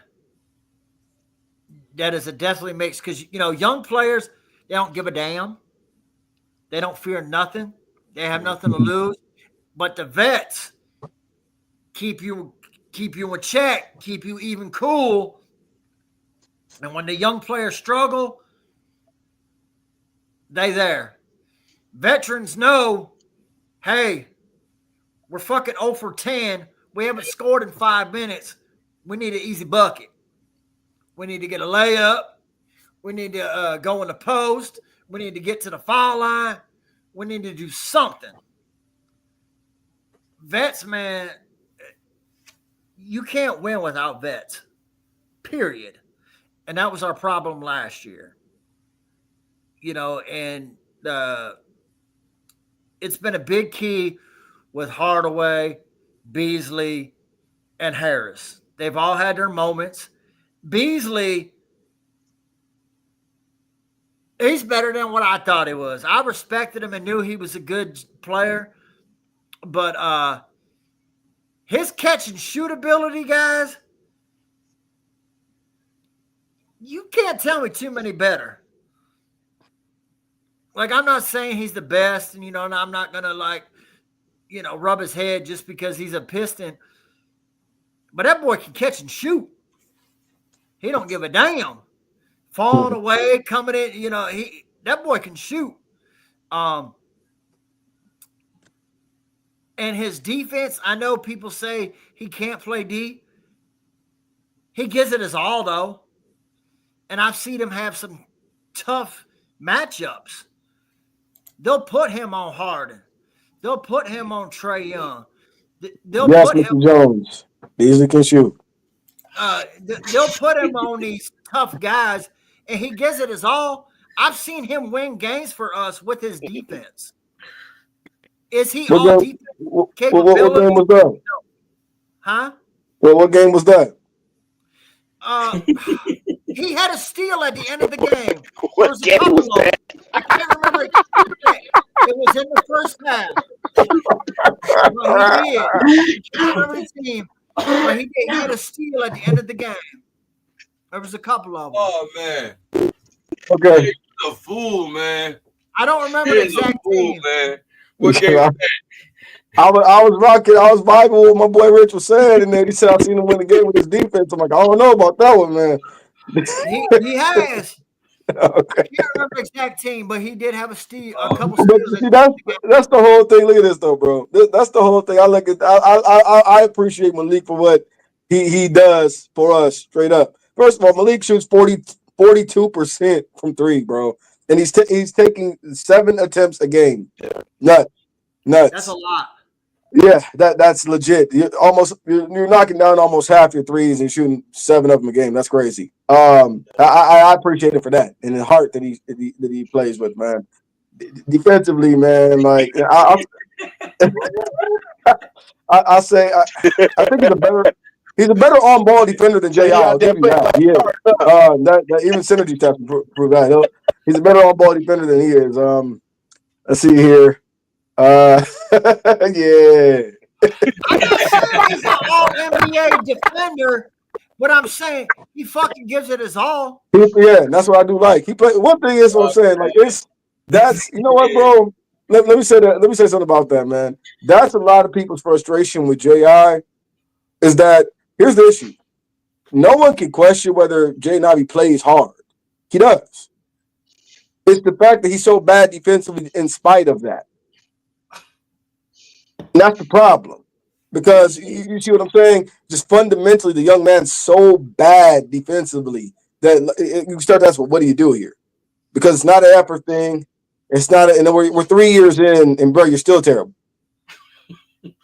That is a deathly mix because, young players, they don't give a damn. They don't fear nothing. They have nothing to lose. But the vets keep you in check, keep you even cool. And when the young players struggle, they there. Veterans know, hey, we're fucking 0 for 10. We haven't scored in 5 minutes. We need an easy bucket. We need to get a layup. We need to go in the post. We need to get to the foul line. We need to do something. Vets, man, you can't win without vets, period. And that was our problem last year. And it's been a big key with Hardaway, Beasley, and Harris. They've all had their moments. Beasley, he's better than what I thought he was. I respected him and knew he was a good player. But his catch and shoot ability, guys, you can't tell me too many better. I'm not saying he's the best, and, and I'm not going to, rub his head just because he's a Piston. But that boy can catch and shoot. He don't give a damn. Falling away, coming in, that boy can shoot. And his defense, I know people say he can't play D. He gives it his all, though. And I've seen him have some tough matchups. They'll put him on Harden. They'll put him on Trae Young. They'll put him Mr. Jones. Beasley can shoot. They'll put him on these tough guys, and he gives it his all. I've seen him win games for us with his defense. Is he all defense capability? What game was that? Huh? What game was that? He had a steal at the end of the game. What game was that? I can't remember. It was in the first half. Well, he did. I can't remember his team, but he had a steal at the end of the game. There was a couple of them. Oh, man. Okay. He's a fool, man. I don't remember the exact team. Man. What game was that? I was rocking. I was vibing with what my boy Rich was saying, and then he said I seen him win the game with his defense. I'm like, I don't know about that one, man. He has. Okay. I can't remember the exact team, but he did have a couple But steals. see, that's the whole thing. Look at this, though, bro. That's the whole thing. I appreciate Malik for what he does for us, straight up. First of all, Malik shoots 42% from three, bro, and he's taking 7 attempts a game. Nuts. That's a lot. Yeah, that's legit. You're knocking down almost half your threes and shooting 7 of them a game. That's crazy. I appreciate it for that and the heart that he plays with, man. Defensively, man, like I say I think he's a better on ball defender than So Ji. he I'll out there give you playing that. like He is. hard, huh? That even synergy test prove that. He's a better on ball defender than he is. Let's see here. Yeah. I'm not saying he's an all NBA defender, but I'm saying he fucking gives it his all. Yeah, and that's what I do like. He play. One thing is what I'm saying. Like that's you know what, bro. Let me say that. Let me say something about that, man. That's a lot of people's frustration with Ji. Is that here's the issue. No one can question whether Jay Navi plays hard. He does. It's the fact that he's so bad defensively in spite of that. And that's the problem. Because you see what I'm saying? Just fundamentally, the young man's so bad defensively that you start to ask, well, what do you do here? Because it's not an effort thing. It's not, and we're 3 years in, and bro, you're still terrible. And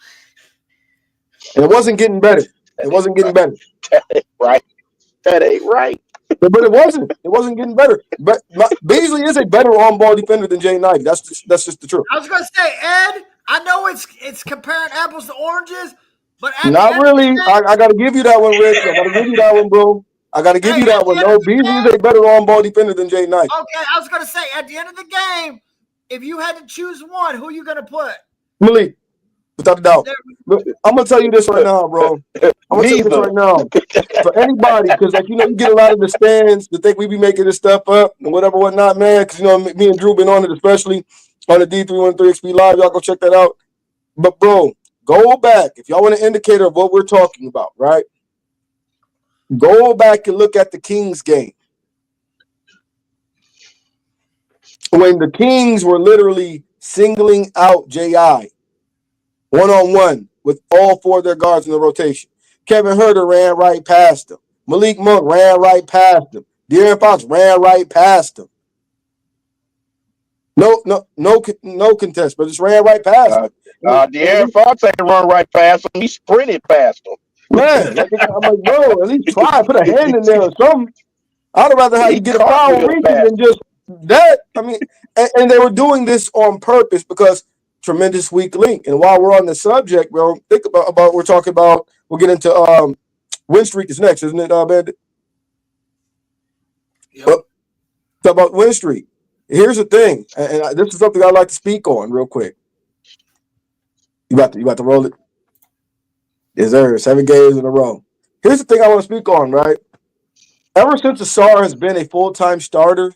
it wasn't getting better. It wasn't getting better. That ain't right. That ain't right. But it wasn't. It wasn't getting better. But Beasley is a better on-ball defender than Jay Knight. That's just the truth. I was gonna say, Ed, I know it's comparing apples to oranges, but at Not the end really. of the day, I got to give you that one, Rich. I got to give you that one, bro. I got to give hey, you that at the one. end No, of the Beasley day, is a better on-ball defender than Jay Knight. okay, I was gonna say at the end of the game, if you had to choose one, who you gonna put? Malik, without a doubt. Look, I'm gonna tell you this right now, bro. I'm gonna tell you this Neither. right now. For anybody, because like you get a lot of the stands that think we be making this stuff up and whatnot, man. Because me and Drew been on it, especially on the D313 XP Live. Y'all go check that out. But bro, go back if y'all want an indicator of what we're talking about, right? Go back and look at the Kings game when the Kings were literally singling out Ji one-on-one with all 4 of their guards in the rotation. Kevin Huerter ran right past him. Malik Monk ran right past him. De'Aaron Fox ran right past him. No contest, but just ran right past him. De'Aaron Fox ain't run right past him. He sprinted past him. Man, I'm like, bro, at least try, put a hand in there or something. I'd rather have you get a foul reaching than just that. I mean, and they were doing this on purpose because tremendous weak link. And while we're on the subject, bro, think about we're talking about. We'll get into win streak is next, isn't it, Bandit? Yep. Talk about win streak. Here's the thing, and this is something I'd like to speak on real quick. You about to roll it? Yes, sir. 7 games in a row. Here's the thing I want to speak on, right? Ever since Asar has been a full-time starter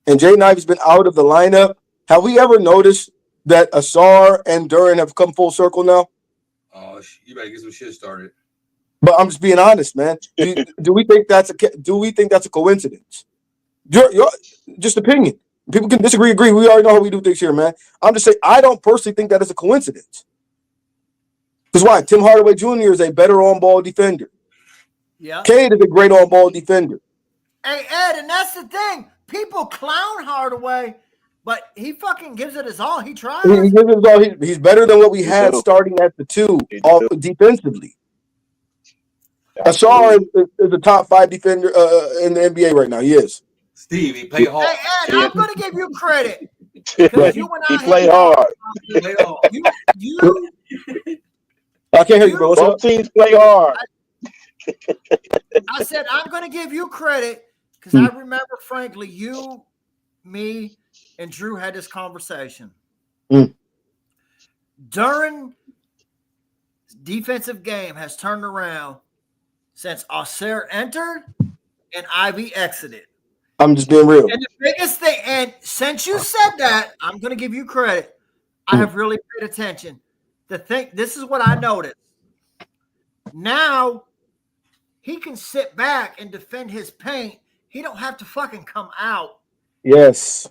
and Jay Knife's been out of the lineup, have we ever noticed that Asar and Duran have come full circle now? You better get some shit started. But I'm just being honest, man. Do we think that's a coincidence? Your just opinion. People can disagree, agree. We already know how we do things here, man. I'm just saying I don't personally think that is a coincidence. Because why? Tim Hardaway Jr. is a better on-ball defender. Yeah. Cade is a great on-ball defender. Hey, Ed, and that's the thing. People clown Hardaway, but he fucking gives it his all. He tries. He's better than what we had starting at the 2 defensively. Asar is a top 5 defender in the NBA right now. He is. Steve, he played hard. Hey, Ed, I'm going to give you credit. Because you and I he played hard. You I can't hear you, bro. What's Both up? teams play hard. I said I'm going to give you credit because I remember, frankly, you, me, and Drew had this conversation. During defensive game has turned around since Osir entered and Ivy exited. I'm just being real. And the biggest thing, and since you said that, I'm going to give you credit. I have really paid attention. This is what I noticed. Now he can sit back and defend his paint. He don't have to fucking come out. Yes,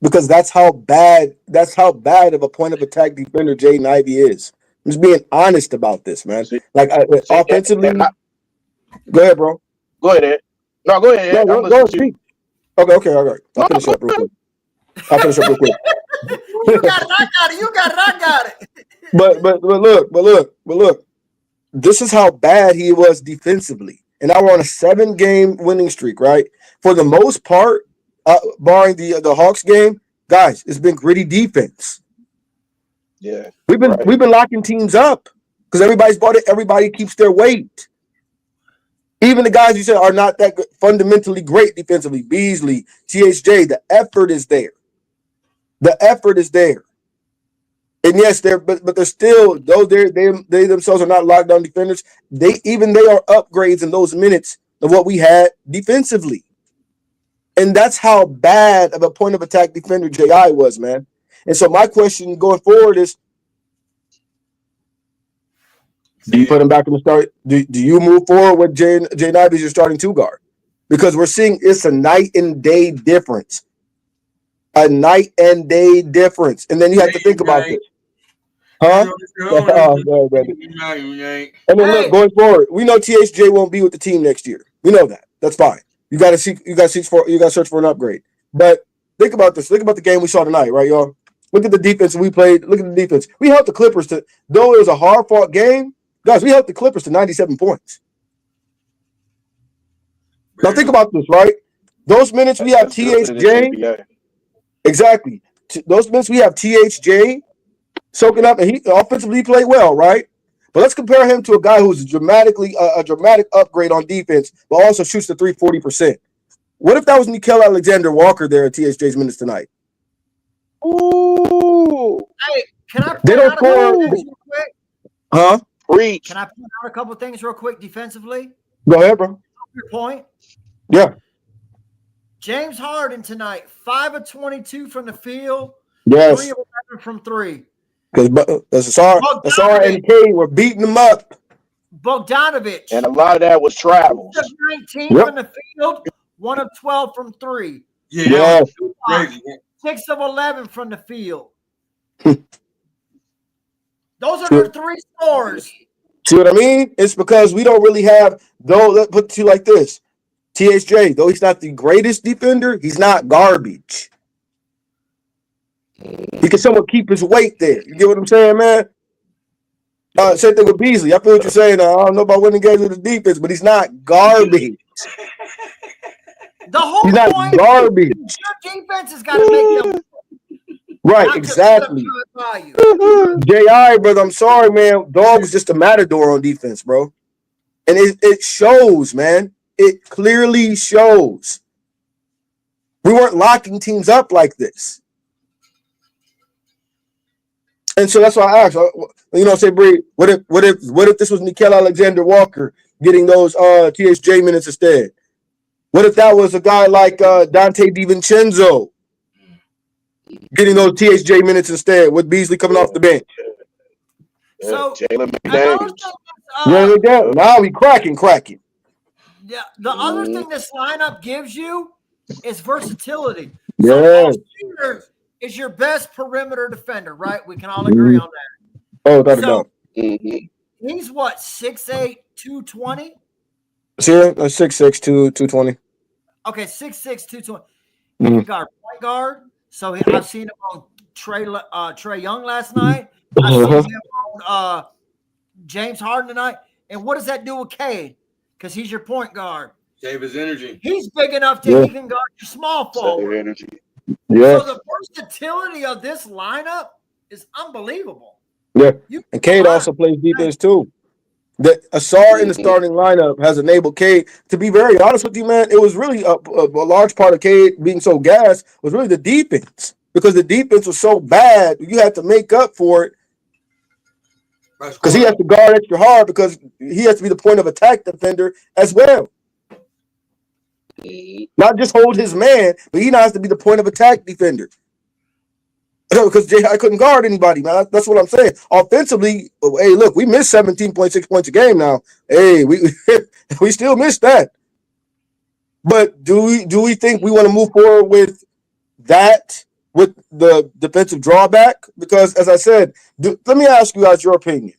because that's how bad of a point of attack defender Jaden Ivey is. I'm just being honest about this, man. Like offensively. Go ahead, bro. Go ahead, Ed. No, go ahead, Ed. Go ahead, speak. Okay. All right. I'll finish up real quick. You got it. I got it. But look. This is how bad he was defensively. And now we're on a 7-game winning streak, right? For the most part, barring the Hawks game, guys, it's been gritty defense. Yeah. We've been locking teams up because everybody's bought it. Everybody keeps their weight. Even the guys you said are not that good, fundamentally great defensively. Beasley, THJ, the effort is there. The effort is there. And yes, but they're still, though they themselves are not lockdown defenders, they are upgrades in those minutes of what we had defensively. And that's how bad of a point of attack defender J.I. was, man. And so my question going forward is, do you put him back in the start? Do you move forward with Jay Knight as your starting 2 guard? Because we're seeing it's a night and day difference. A night and day difference. And then you have to think about this. Huh? And then look, going forward, we know THJ won't be with the team next year. We know that. That's fine. You gotta search for an upgrade. But think about this. Think about the game we saw tonight, right, y'all? Look at the defense we played. Look at the defense. We held the Clippers to, though it was a hard-fought game, guys, we held the Clippers to 97 points. Now think about this, right? Those minutes we have THJ. Exactly. Those minutes we have THJ soaking up, and he offensively played well, right? But let's compare him to a guy who's dramatic upgrade on defense, but also shoots the 40%. What if that was Nickeil Alexander-Walker there at THJ's minutes tonight? Ooh. Hey, can I point out a couple things real quick? Huh? Reach. Can I point out a couple things real quick defensively? Go ahead, bro. Your point. Yeah. James Harden tonight, 5 of 22 from the field, Yes. 3 of 11 from 3. Because Asar and K were beating them up. Bogdanovich. And a lot of that was travels. 19 from the field, 1 of 12 from 3. Yeah. Crazy. 6 of 11 from the field. Those are their 3 scores. See what I mean? It's because we don't really have, though, let's put it to you like this. THJ, though he's not the greatest defender, he's not garbage. He can somewhat keep his weight there. You get what I'm saying, man? Same thing with Beasley. I feel what you're saying. I don't know about winning games with his defense, but he's not garbage. The whole He's not point garbage. is your defense has got to make them. Right, exactly. J.I., brother, I'm sorry, man. Dog was just a matador on defense, bro. And it shows, man. It clearly shows. We weren't locking teams up like this. And so that's why I asked, say, Bree, what if this was Nickeil Alexander-Walker getting those THJ minutes instead? What if that was a guy like Dante DiVincenzo getting those THJ minutes instead with Beasley coming off the bench? So Jalen McDaniels. Now we cracking. Yeah, the other thing this lineup gives you is versatility. Yes. So is your best perimeter defender, right? We can all agree on that. Oh, without a doubt. He's what, 6'8", 220? See, 6'6", 220. Okay, 6'6", 220. He can guard point guard. So I've seen him on Trey Young last night. I've seen him on James Harden tonight. And what does that do with Cade? Because he's your point guard. Save his energy. He's big enough to even guard your small forward. Energy. Yeah. So the versatility of this lineup is unbelievable. Yeah. And Cade also plays defense too. The Asar in the starting lineup has enabled Cade. To be very honest with you, man, it was really a large part of Cade being so gassed was really the defense. Because the defense was so bad, you had to make up for it. Because he has to guard extra hard because he has to be the point of attack defender as well. Not just hold his man, but he now has to be the point of attack defender. Because I couldn't guard anybody, man. That's what I'm saying. Offensively, hey, look, we missed 17.6 points a game now. Hey, we still missed that. But do we think we want to move forward with that, with the defensive drawback? Because, as I said, let me ask you guys your opinion.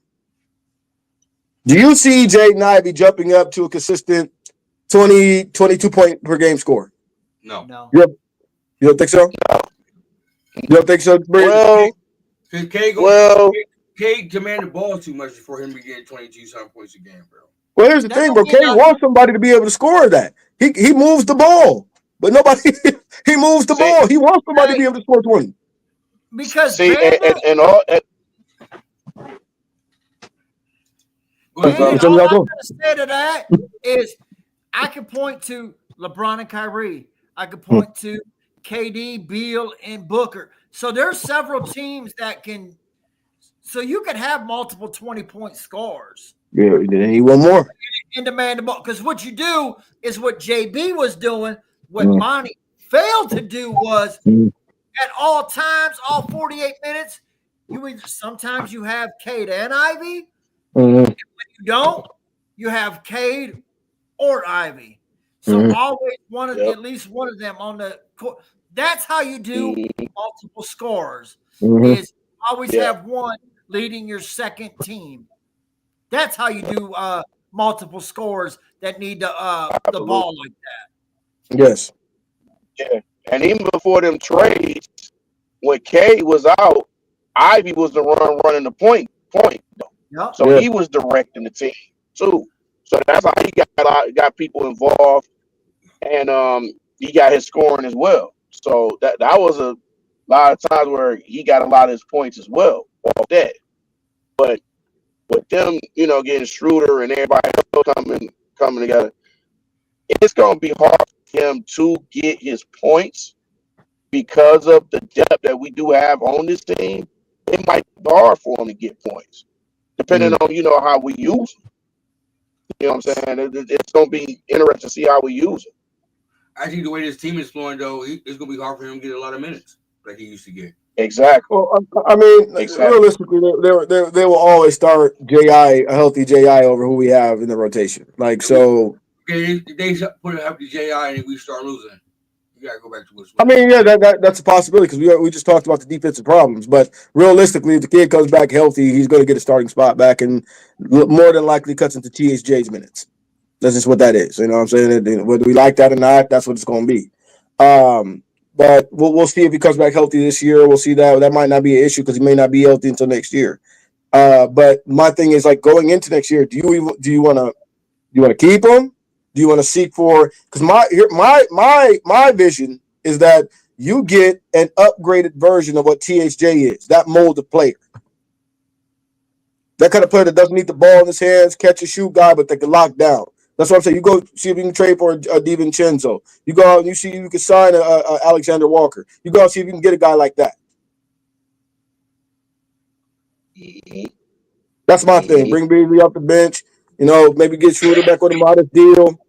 Do you see Jaden Ivey jumping up to a consistent 20, 22 point per game score? No. You don't think so? No. You don't think so, Brady? Well, Well, well, you Cade commanded the ball too much for him to get 22-something points a game, bro. Well, here's the That thing, don't bro. mean Kane nothing. wants somebody to be able to score that. He moves the ball, but nobody. He moves the See, ball. He wants somebody to be able to score 20. Because see, Bandit, and all. Go ahead, Bandit, Which one all y'all I'm doing? gonna say to that is I can point to LeBron and Kyrie. I could point to KD, Beal, and Booker. So there's several teams that can. So you can have multiple 20-point scores Yeah, then he want more. and demand the ball. Because what you do is what JB was doing. What Monty failed to do was at all times, all 48 minutes, sometimes you have Cade and Ivy. Mm-hmm. When you don't, you have Cade or Ivy. So always at least one of them on the court. That's how you do multiple scores. Is always have one leading your second team. That's how you do multiple scores that need the ball like that. Yes. Yeah, and even before them trades, when K was out, Ivy was the running the point. Yep. So he was directing the team too. So that's how he got people involved, and he got his scoring as well. So that was a lot of times where he got a lot of his points as well off that. But with them, getting Schroeder and everybody else coming together, it's gonna be hard for him to get his points because of the depth that we do have on this team. It might be hard for him to get points, depending on how we use them. You know what I'm saying? It's gonna be interesting to see how we use it. I think the way this team is flowing, though, it's gonna be hard for him to get a lot of minutes like he used to get. Exactly. Well, I mean, realistically, they will always start a healthy Ji over who we have in the rotation. Like so. Okay, they put it up to Ji and we start losing. You gotta go back to what's. I mean, yeah, that's a possibility because we just talked about the defensive problems. But realistically, if the kid comes back healthy, he's going to get a starting spot back and more than likely cuts into THJ's minutes. That's just what that is. You know what I'm saying? Whether we like that or not, that's what it's going to be. But we'll see if he comes back healthy this year. We'll see that. That might not be an issue because he may not be healthy until next year. But my thing is, like, going into next year, do you want to keep him? Do you want to seek for? Because my vision is that you get an upgraded version of what THJ is, that mold of player. That kind of player that doesn't need the ball in his hands, catch and shoot guy, but they can lock down. That's what I'm saying. You go see if you can trade for a DiVincenzo. You go out and you see you can sign a Alexander Walker. You go out and see if you can get a guy like that. That's my thing. Bring Beasley off the bench. Maybe get Schroeder back with a modest deal.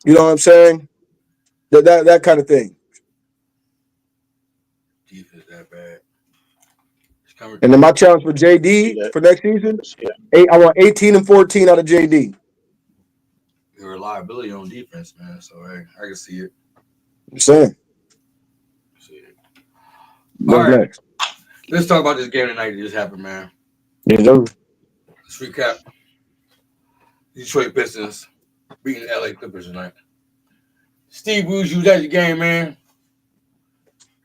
You know what I'm saying? That kind of thing. Defense that bad. And then my challenge for JD for next season, I want 18 and 14 out of JD. Your reliability on defense, man. So I can see it. I'm saying. See it. What's All right. next? Let's talk about this game tonight that just happened, man. Yeah, Let's recap. Detroit Pistons beating the LA Clippers tonight. Steve Bruce, you was at the game, man.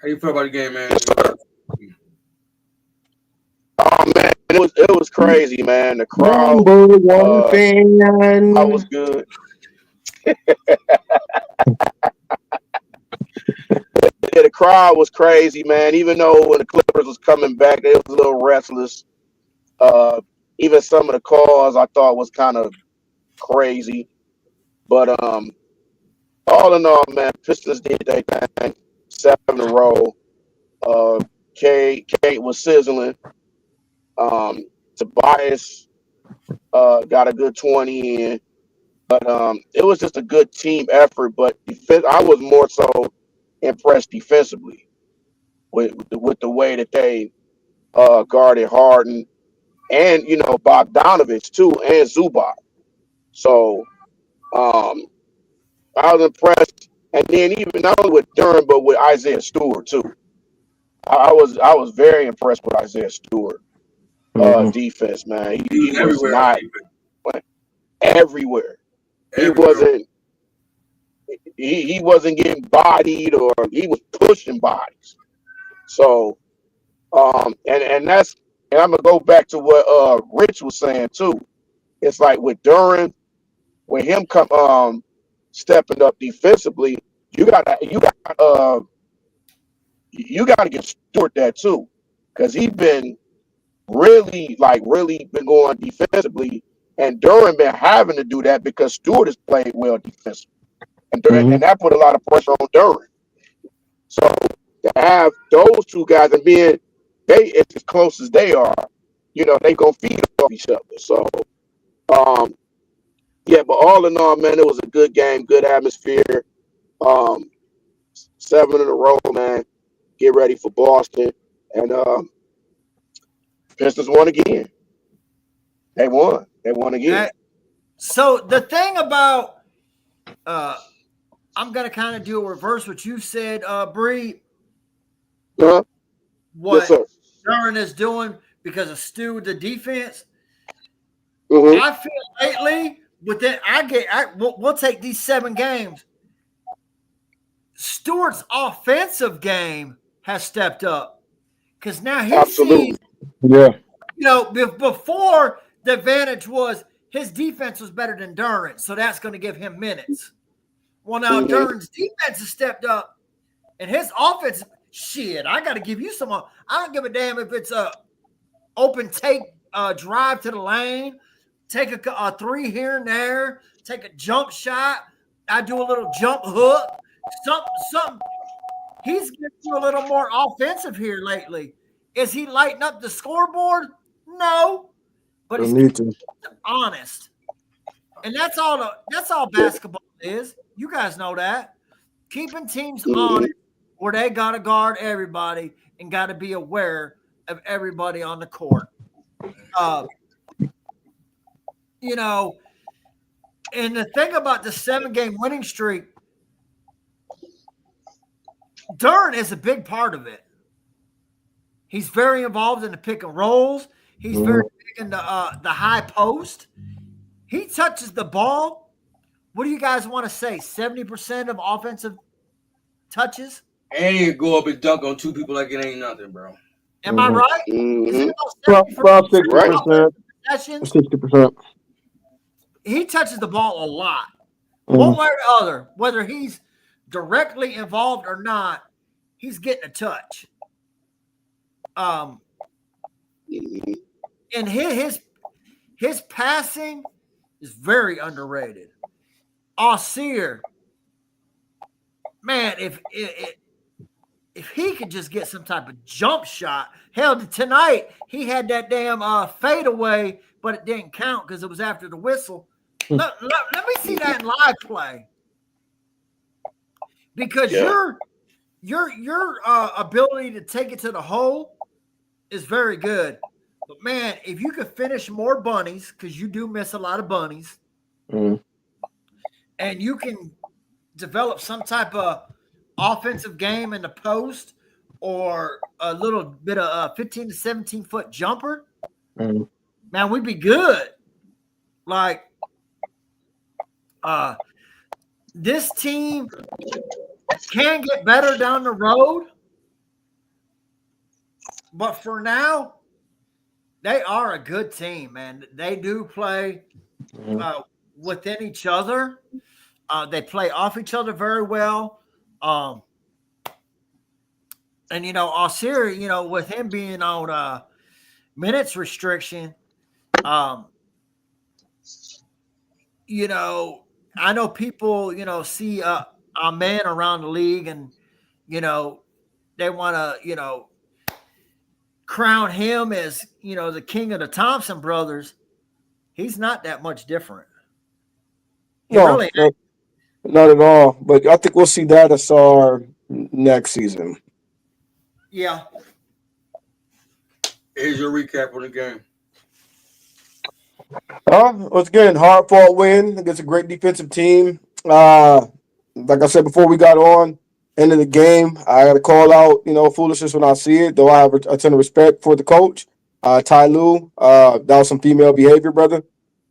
How you feel about the game, man? Oh man, it was crazy, man. The crowd, I was good. Yeah, the crowd was crazy, man. Even though when the Clippers was coming back, they was a little restless. Even some of the calls I thought was kind of crazy. But all in all, man, Pistons did their thing. 7 in a row. Kate was sizzling. Tobias got a good 20 in. But it was just a good team effort. But I was more so impressed defensively with the way that they guarded Harden and Bogdanovich too, and Zubac. So I was impressed, and then even not only with Durham but with Isaiah Stewart too. I was very impressed with Isaiah Stewart defense, man. He was not everywhere. He wasn't getting bodied, or he was pushing bodies. So and that's And I'm gonna go back to what Rich was saying too. It's like with Duran, with him stepping up defensively, you gotta give Stewart that too, because he's been really been going defensively, and Duran been having to do that because Stewart has played well defensively, and that put a lot of pressure on Duran. So to have those two guys and being they as close as they are, they gonna feed off each other. So yeah, but all in all, man, it was a good game, good atmosphere. 7 in a row, man. Get ready for Boston, and Pistons won again. They won. They won again. So the thing about I'm gonna kind of do a reverse what you said, Bree. What What Duran is doing because of Stu, the defense. Mm-hmm. I feel lately with that, we'll take these 7 games. Stewart's offensive game has stepped up because now he sees. Yeah. Before the advantage was his defense was better than Duran, so that's going to give him minutes. Well, now Duran's defense has stepped up, and his offense. Shit, I got to give you some. I don't give a damn if it's a open take drive to the lane, take a 3 here and there, take a jump shot. I do a little jump hook, something. He's getting a little more offensive here lately. Is he lighting up the scoreboard? No, but he's honest, and that's all basketball is. You guys know that. Keeping teams honest, where they got to guard everybody and got to be aware of everybody on the court. And the thing about the 7-game winning streak, Duran is a big part of it. He's very involved in the pick and rolls. He's very big in the high post. He touches the ball. What do you guys want to say? 70% of offensive touches? And he go up and dunk on 2 people like it ain't nothing, bro. Am I right? Mm-hmm. Is it about 60%. 60%. He touches the ball a lot. One way or the other, whether he's directly involved or not, he's getting a touch. And his passing is very underrated. Ausir, man, if he could just get some type of jump shot. Hell, tonight he had that damn fadeaway, but it didn't count because it was after the whistle. Let me see that in live play, because your ability to take it to the hole is very good. But man, if you could finish more bunnies, because you do miss a lot of bunnies, and you can develop some type of offensive game in the post or a little bit of a 15 to 17 foot jumper, man, we'd be good. Like, this team can get better down the road, but for now, they are a good team, man. They do play within each other. They play off each other very well. And Ausir, with him being on minutes restriction, I know people, see a man around the league and, they want to, crown him as, the king of the Thompson brothers. He's not that much different. Not at all. But I think we'll see that as our next season. Yeah. Here's your recap on the game. Once again, hard fought win against a great defensive team. Like I said before we got on, end of the game, I got to call out, foolishness when I see it, though I have a ton of respect for the coach, Ty Lue. That was some female behavior, brother.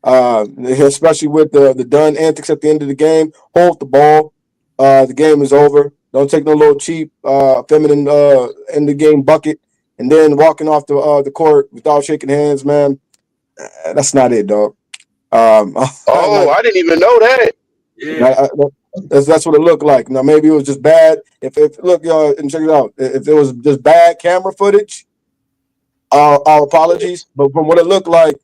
Especially with the done antics at the end of the game. Hold the ball. The game is over. Don't take no little cheap, feminine end of game bucket and then walking off the court without shaking hands, man, that's not it, dog. Oh, I didn't even know that. Yeah. That's what it looked like. Now maybe it was just bad. If look, y'all, and check it out. If it was just bad camera footage, our apologies. But from what it looked like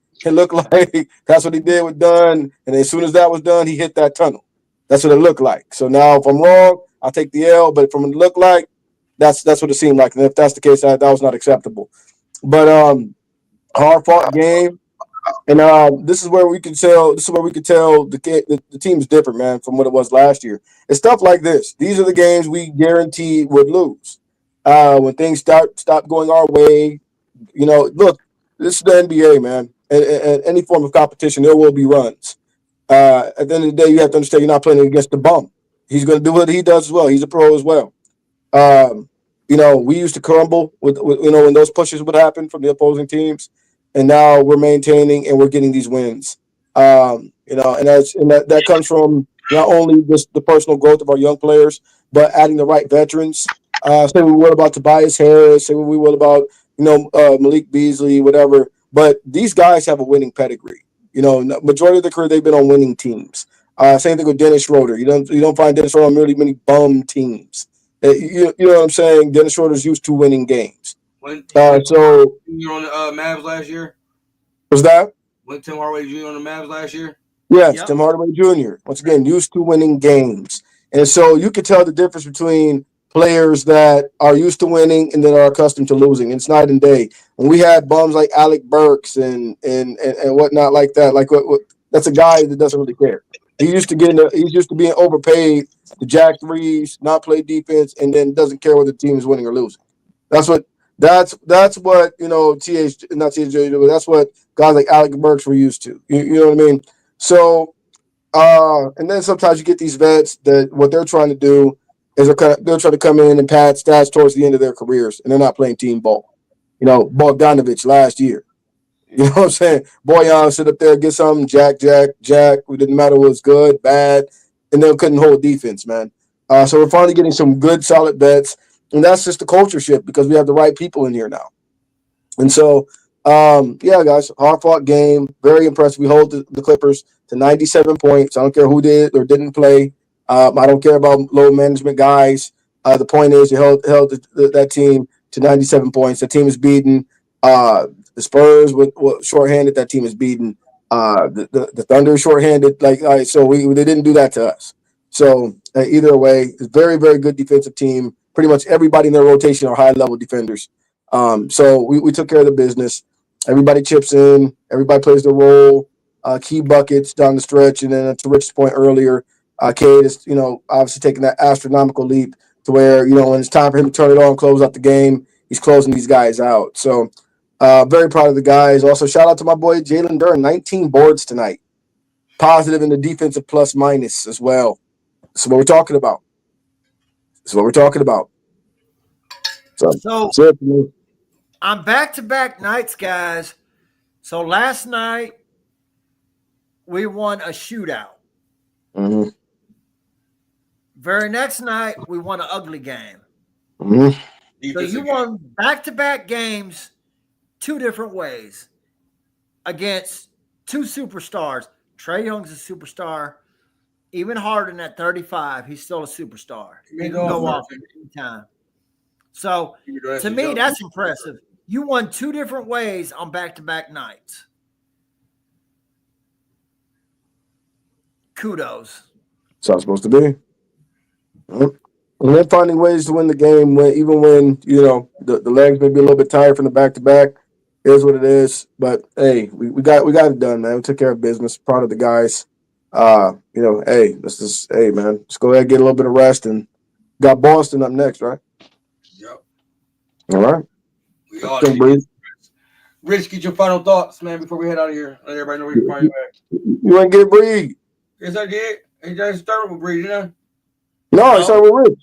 that's what he did with Dunn. And as soon as that was done, he hit that tunnel. That's what it looked like. So now, if I'm wrong, I'll take the L. But from what it looked like, that's what it seemed like. And if that's the case, that was not acceptable. But hard fought game. And this is where we can tell. This is where we could tell the team's different, man, from what it was last year. It's stuff like this. These are the games we guaranteed would lose. When things stop going our way, look, this is the NBA, man. And any form of competition, there will be runs. At the end of the day, you have to understand you're not playing against the bum. He's going to do what he does as well. He's a pro as well. We used to crumble with when those pushes would happen from the opposing teams. And now we're maintaining and we're getting these wins. And that comes from not only just the personal growth of our young players, but adding the right veterans. Say what we will about Tobias Harris, say what we will about Malik Beasley, whatever. But these guys have a winning pedigree. Majority of their career they've been on winning teams. Same thing with Dennis Schroeder. You don't find Dennis Schroeder on really many bum teams. You know what I'm saying? Dennis Schroeder's used to winning games. So you were on the Mavs last year. Was that? Went Tim Hardaway Jr. on the Mavs last year. Yes, yep. Tim Hardaway Jr. Once again, used to winning games, and so you could tell the difference between players that are used to winning and that are accustomed to losing. It's night and day. When we had bums like Alec Burks and whatnot like that, that's a guy that doesn't really care. He's used to being overpaid, to jack threes, not play defense, and then doesn't care whether the team is winning or losing. That's what not THJ, but that's what guys like Alec Burks were used to. You know what I mean? So, and then sometimes you get these vets that what they're trying to do is they're trying to come in and pad stats towards the end of their careers, and they're not playing team ball. Bogdanovich last year. You know what I'm saying? Boyan sit up there, get something, jack. It didn't matter what was good, bad, and then couldn't hold defense, man. So we're finally getting some good, solid vets, and that's just the culture shift because we have the right people in here now. And so, guys, hard-fought game, very impressive. We hold the Clippers to 97 points. I don't care who did or didn't play. I don't care about low management guys. The point is you held that team to 97 points. The team is beaten. The Spurs with shorthanded. That team is beaten. The Thunder is shorthanded. So they didn't do that to us. So either way, it's a very, very good defensive team. Pretty much everybody in their rotation are high-level defenders. So we took care of the business. Everybody chips in. Everybody plays their role. Key buckets down the stretch. And then to Rich's point earlier, Cade is, obviously taking that astronomical leap to where, when it's time for him to turn it on, close out the game, he's closing these guys out. So very proud of the guys. Also, shout out to my boy Jalen Duren, 19 boards tonight. Positive in the defensive plus minus as well. That's what we're talking about. So on back-to-back nights, guys. So last night, we won a shootout. Mm-hmm. Very next night, we won an ugly game. Mm-hmm. So you won back-to-back games 2 different ways against 2 superstars. Trae Young's a superstar. Even Harden at 35, he's still a superstar. He can go off at any time. So, to me, that's impressive. You won 2 different ways on back-to-back nights. Kudos. That's how it's supposed to be. And then finding ways to win the game, even when the legs may be a little bit tired from the back-to-back, is what it is. But hey, we got it done, man. We took care of business. Proud of the guys. Let's go ahead and get a little bit of rest, and got Boston up next, right? Yep. All right. We all need Rich, get your final thoughts, man, before we head out of here. Let everybody know where you can find you at. You ain't get Breed. Yes, I did. He just started with Breed, didn't I? No, I started with Rich.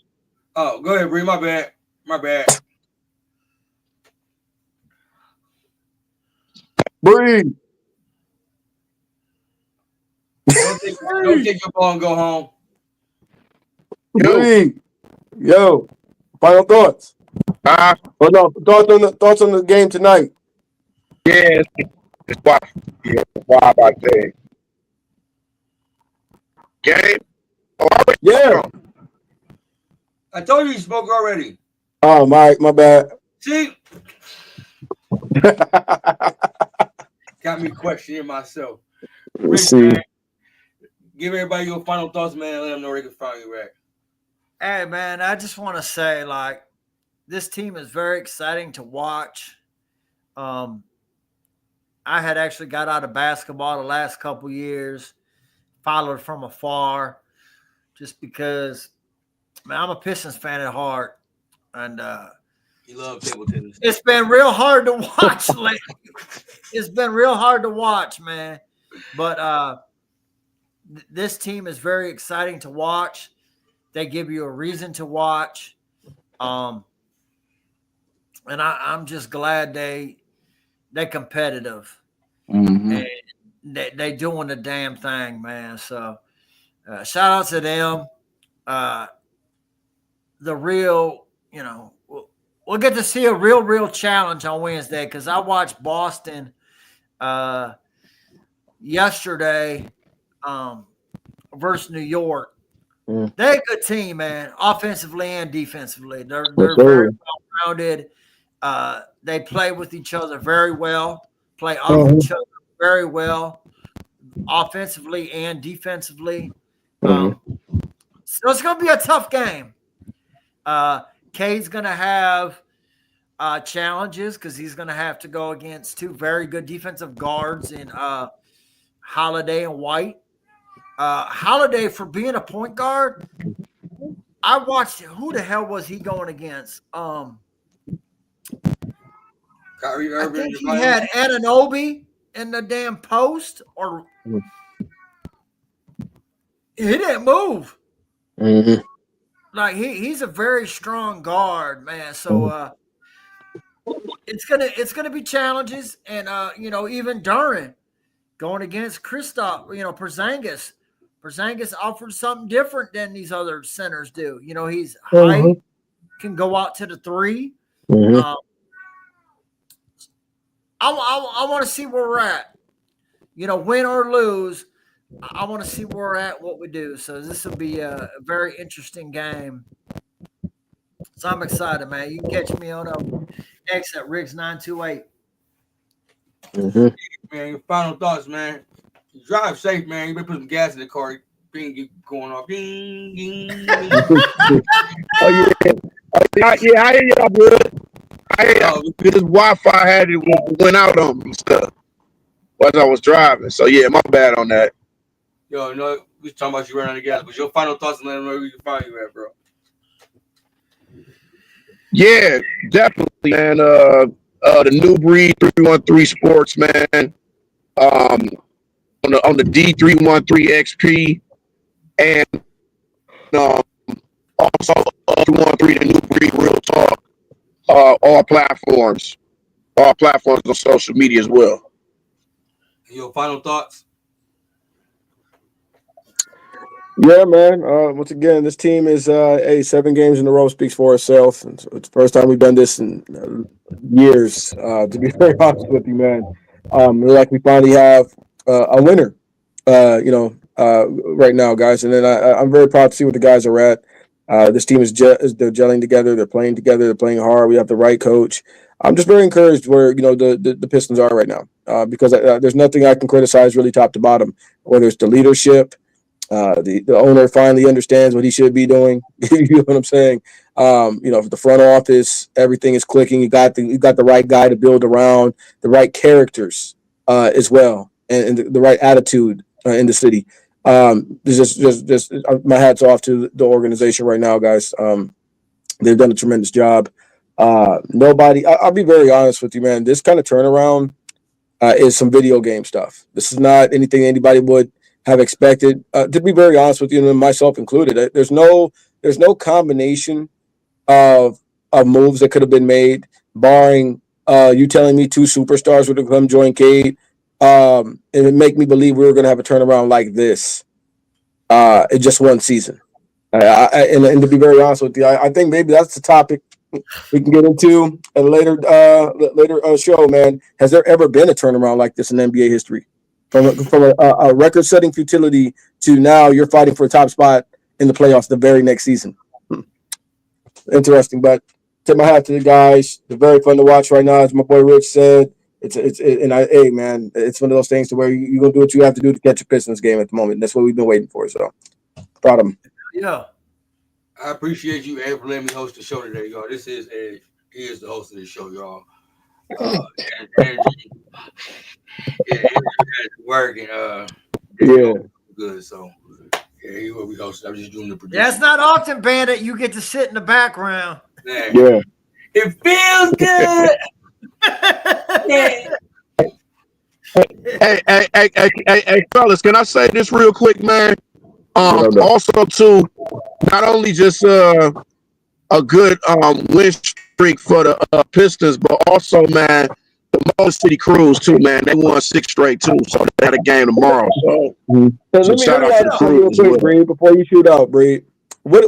Oh, go ahead, Breed. My bad. Breed. Don't take your ball and go home. Breed. Yo, final thoughts. Oh no, thoughts on the game tonight. Yeah, it's why. Yeah, why I say game. Oh, I already Yeah. spoke on. I told you spoke already. Oh my bad. See, got me questioning myself. Let's Rich, see. man, give everybody your final thoughts, man. And let them know where they can find you at. Hey, man, I just want to say, like, this team is very exciting to watch. I had actually got out of basketball the last couple years, followed from afar, just because, man, I'm a Pistons fan at heart, and You love table tennis. it's been real hard to watch lately. It's been real hard to watch, man. But this team is very exciting to watch. They give you a reason to watch. And I'm just glad they're competitive. Mm-hmm. And they doing the damn thing, man. So shout out to them. The real, we'll get to see a real challenge on Wednesday because I watched Boston yesterday versus New York. They're a good team, man, offensively and defensively. They're very well-rounded. They play with each other very well, play off each other very well, offensively and defensively. So it's going to be a tough game. K's going to have challenges because he's going to have to go against two very good defensive guards in Holiday and White. Holiday, for being a point guard, I watched. Who the hell was he going against? Kyrie I Irving. think he had Anunoby in the damn post, or he didn't move. Mm-hmm. Like he's a very strong guard, man. So it's gonna be challenges, and even Duran going against Kristaps, Porzingis. Porzingis offers something different than these other centers do. He's high, can go out to the three. I want to see where we're at. Win or lose, I want to see where we're at, what we do. So this will be a very interesting game. So I'm excited, man. You can catch me on X at Riggs928. Man, your final thoughts, man. Drive safe, man. You better put some gas in the car. Bing, get going off. Ding, ding, ding. Oh yeah, I hear y'all good. I hear y'all good. This Wi-Fi had it went out on me and stuff while I was driving. So yeah, my bad on that. Yo, we talking about you running out of gas, but your final thoughts and let them know where you can find you at, bro. Yeah, definitely, man. The New Breed 313 Sports, man. On the D313 XP, and also 313 the New Breed Real Talk. All platforms on social media as well. Your final thoughts? Yeah, man. Once again, this team is 7 games in a row speaks for itself. It's the first time we've done this in years. To be very honest with you, man, like we finally have a winner. Right now, guys, and then I'm very proud to see where the guys are at. This team they're gelling together. They're playing together. They're playing hard. We have the right coach. I'm just very encouraged where the Pistons are right now because there's nothing I can criticize really top to bottom. Whether it's the leadership. The owner finally understands what he should be doing. You know what I'm saying? The front office, everything is clicking. You got the right guy to build around, the right characters as well, and the right attitude in the city. Just my hats off to the organization right now, guys. They've done a tremendous job. I'll be very honest with you, man. This kind of turnaround is some video game stuff. This is not anything anybody would have expected. To be very honest with you, and myself included, there's no combination of moves that could have been made, barring you telling me 2 superstars would have come join Cade, and it make me believe we were going to have a turnaround like this in just one season. And to be very honest with you, I think maybe that's the topic we can get into a later show, man. Has there ever been a turnaround like this in NBA history? From a record-setting futility to now you're fighting for a top spot in the playoffs the very next season. Interesting, but tip my hat to the guys. They're very fun to watch right now, as my boy Rich said. Hey man, it's one of those things to where you're gonna do what you have to do to catch a Pistons game at the moment. That's what we've been waiting for. So proud of them. Yeah. I appreciate you, Ed, for letting me host the show today, y'all. This is Ed. He is the host of the show, y'all. Andrew had to work and good. So yeah, he will be hosting. I'm just doing the production. That's not often, Bandit. You get to sit in the background. Man, Yeah. it feels good. Hey, fellas, can I say this real quick, man? Also, too, not only just a good win streak for the Pistons, but also, man, the Motor City Crews too, man. They won 6 straight too, so they got a game tomorrow. So, let me ask you real quick, Breed, before you shoot out, Breed. What?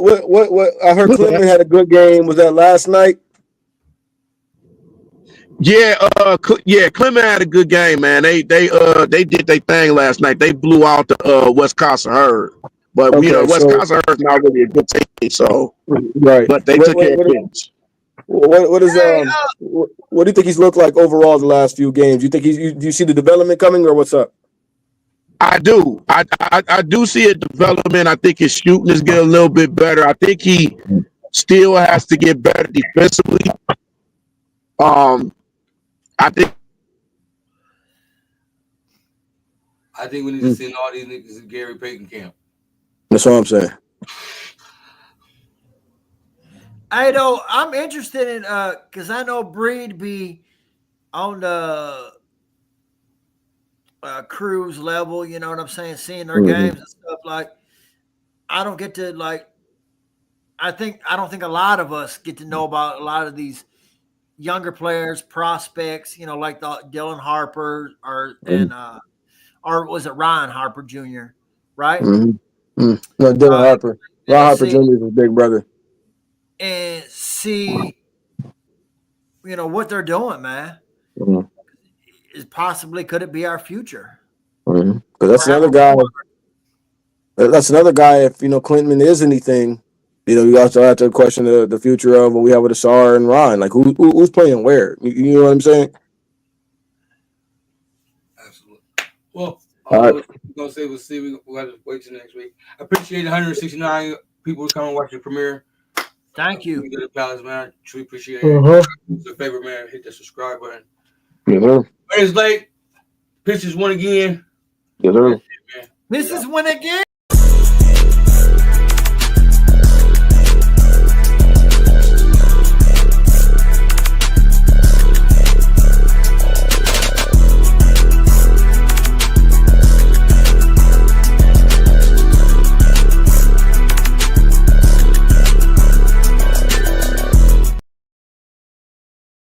I heard Clemson had a good game. Was that last night? Yeah, Clement had a good game, man. They did their thing last night. They blew out the Wisconsin Herd, but Wisconsin Herd's not really a good team, so right. But they took care of things. What do you think he's looked like overall the last few games? You think do you see the development coming, or what's up? I do. I do see a development. I think his shooting is getting a little bit better. I think he still has to get better defensively. I think we need to send all these niggas to Gary Payton camp. That's what I'm saying. I'm interested in because I know Breed be on the cruise level, you know what I'm saying, seeing their games and stuff. Like, I don't get to I don't think a lot of us get to know about a lot of these younger players, prospects, you know, like the Dylan Harper or was it Ryan Harper Jr., right? No, Dylan Harper. Ryan Harper Jr. is his big brother. And see, you know, what they're doing, man. Is possibly, could it be our future? Because that's another guy. That's another guy. If Clinton is anything, you also have to question the future of what we have with Asar and Ron. Like who's playing where? You know what I'm saying? Absolutely. Well, all right. We're gonna say we'll see. We'll have to wait till next week. I appreciate 169 people coming and watch the premiere. Thank you. To the Palace, man. Truly appreciate it. It's a favorite, man. Hit the subscribe button. Yes, sir. It's late. Pistons won again. Yes, sir. This is win again.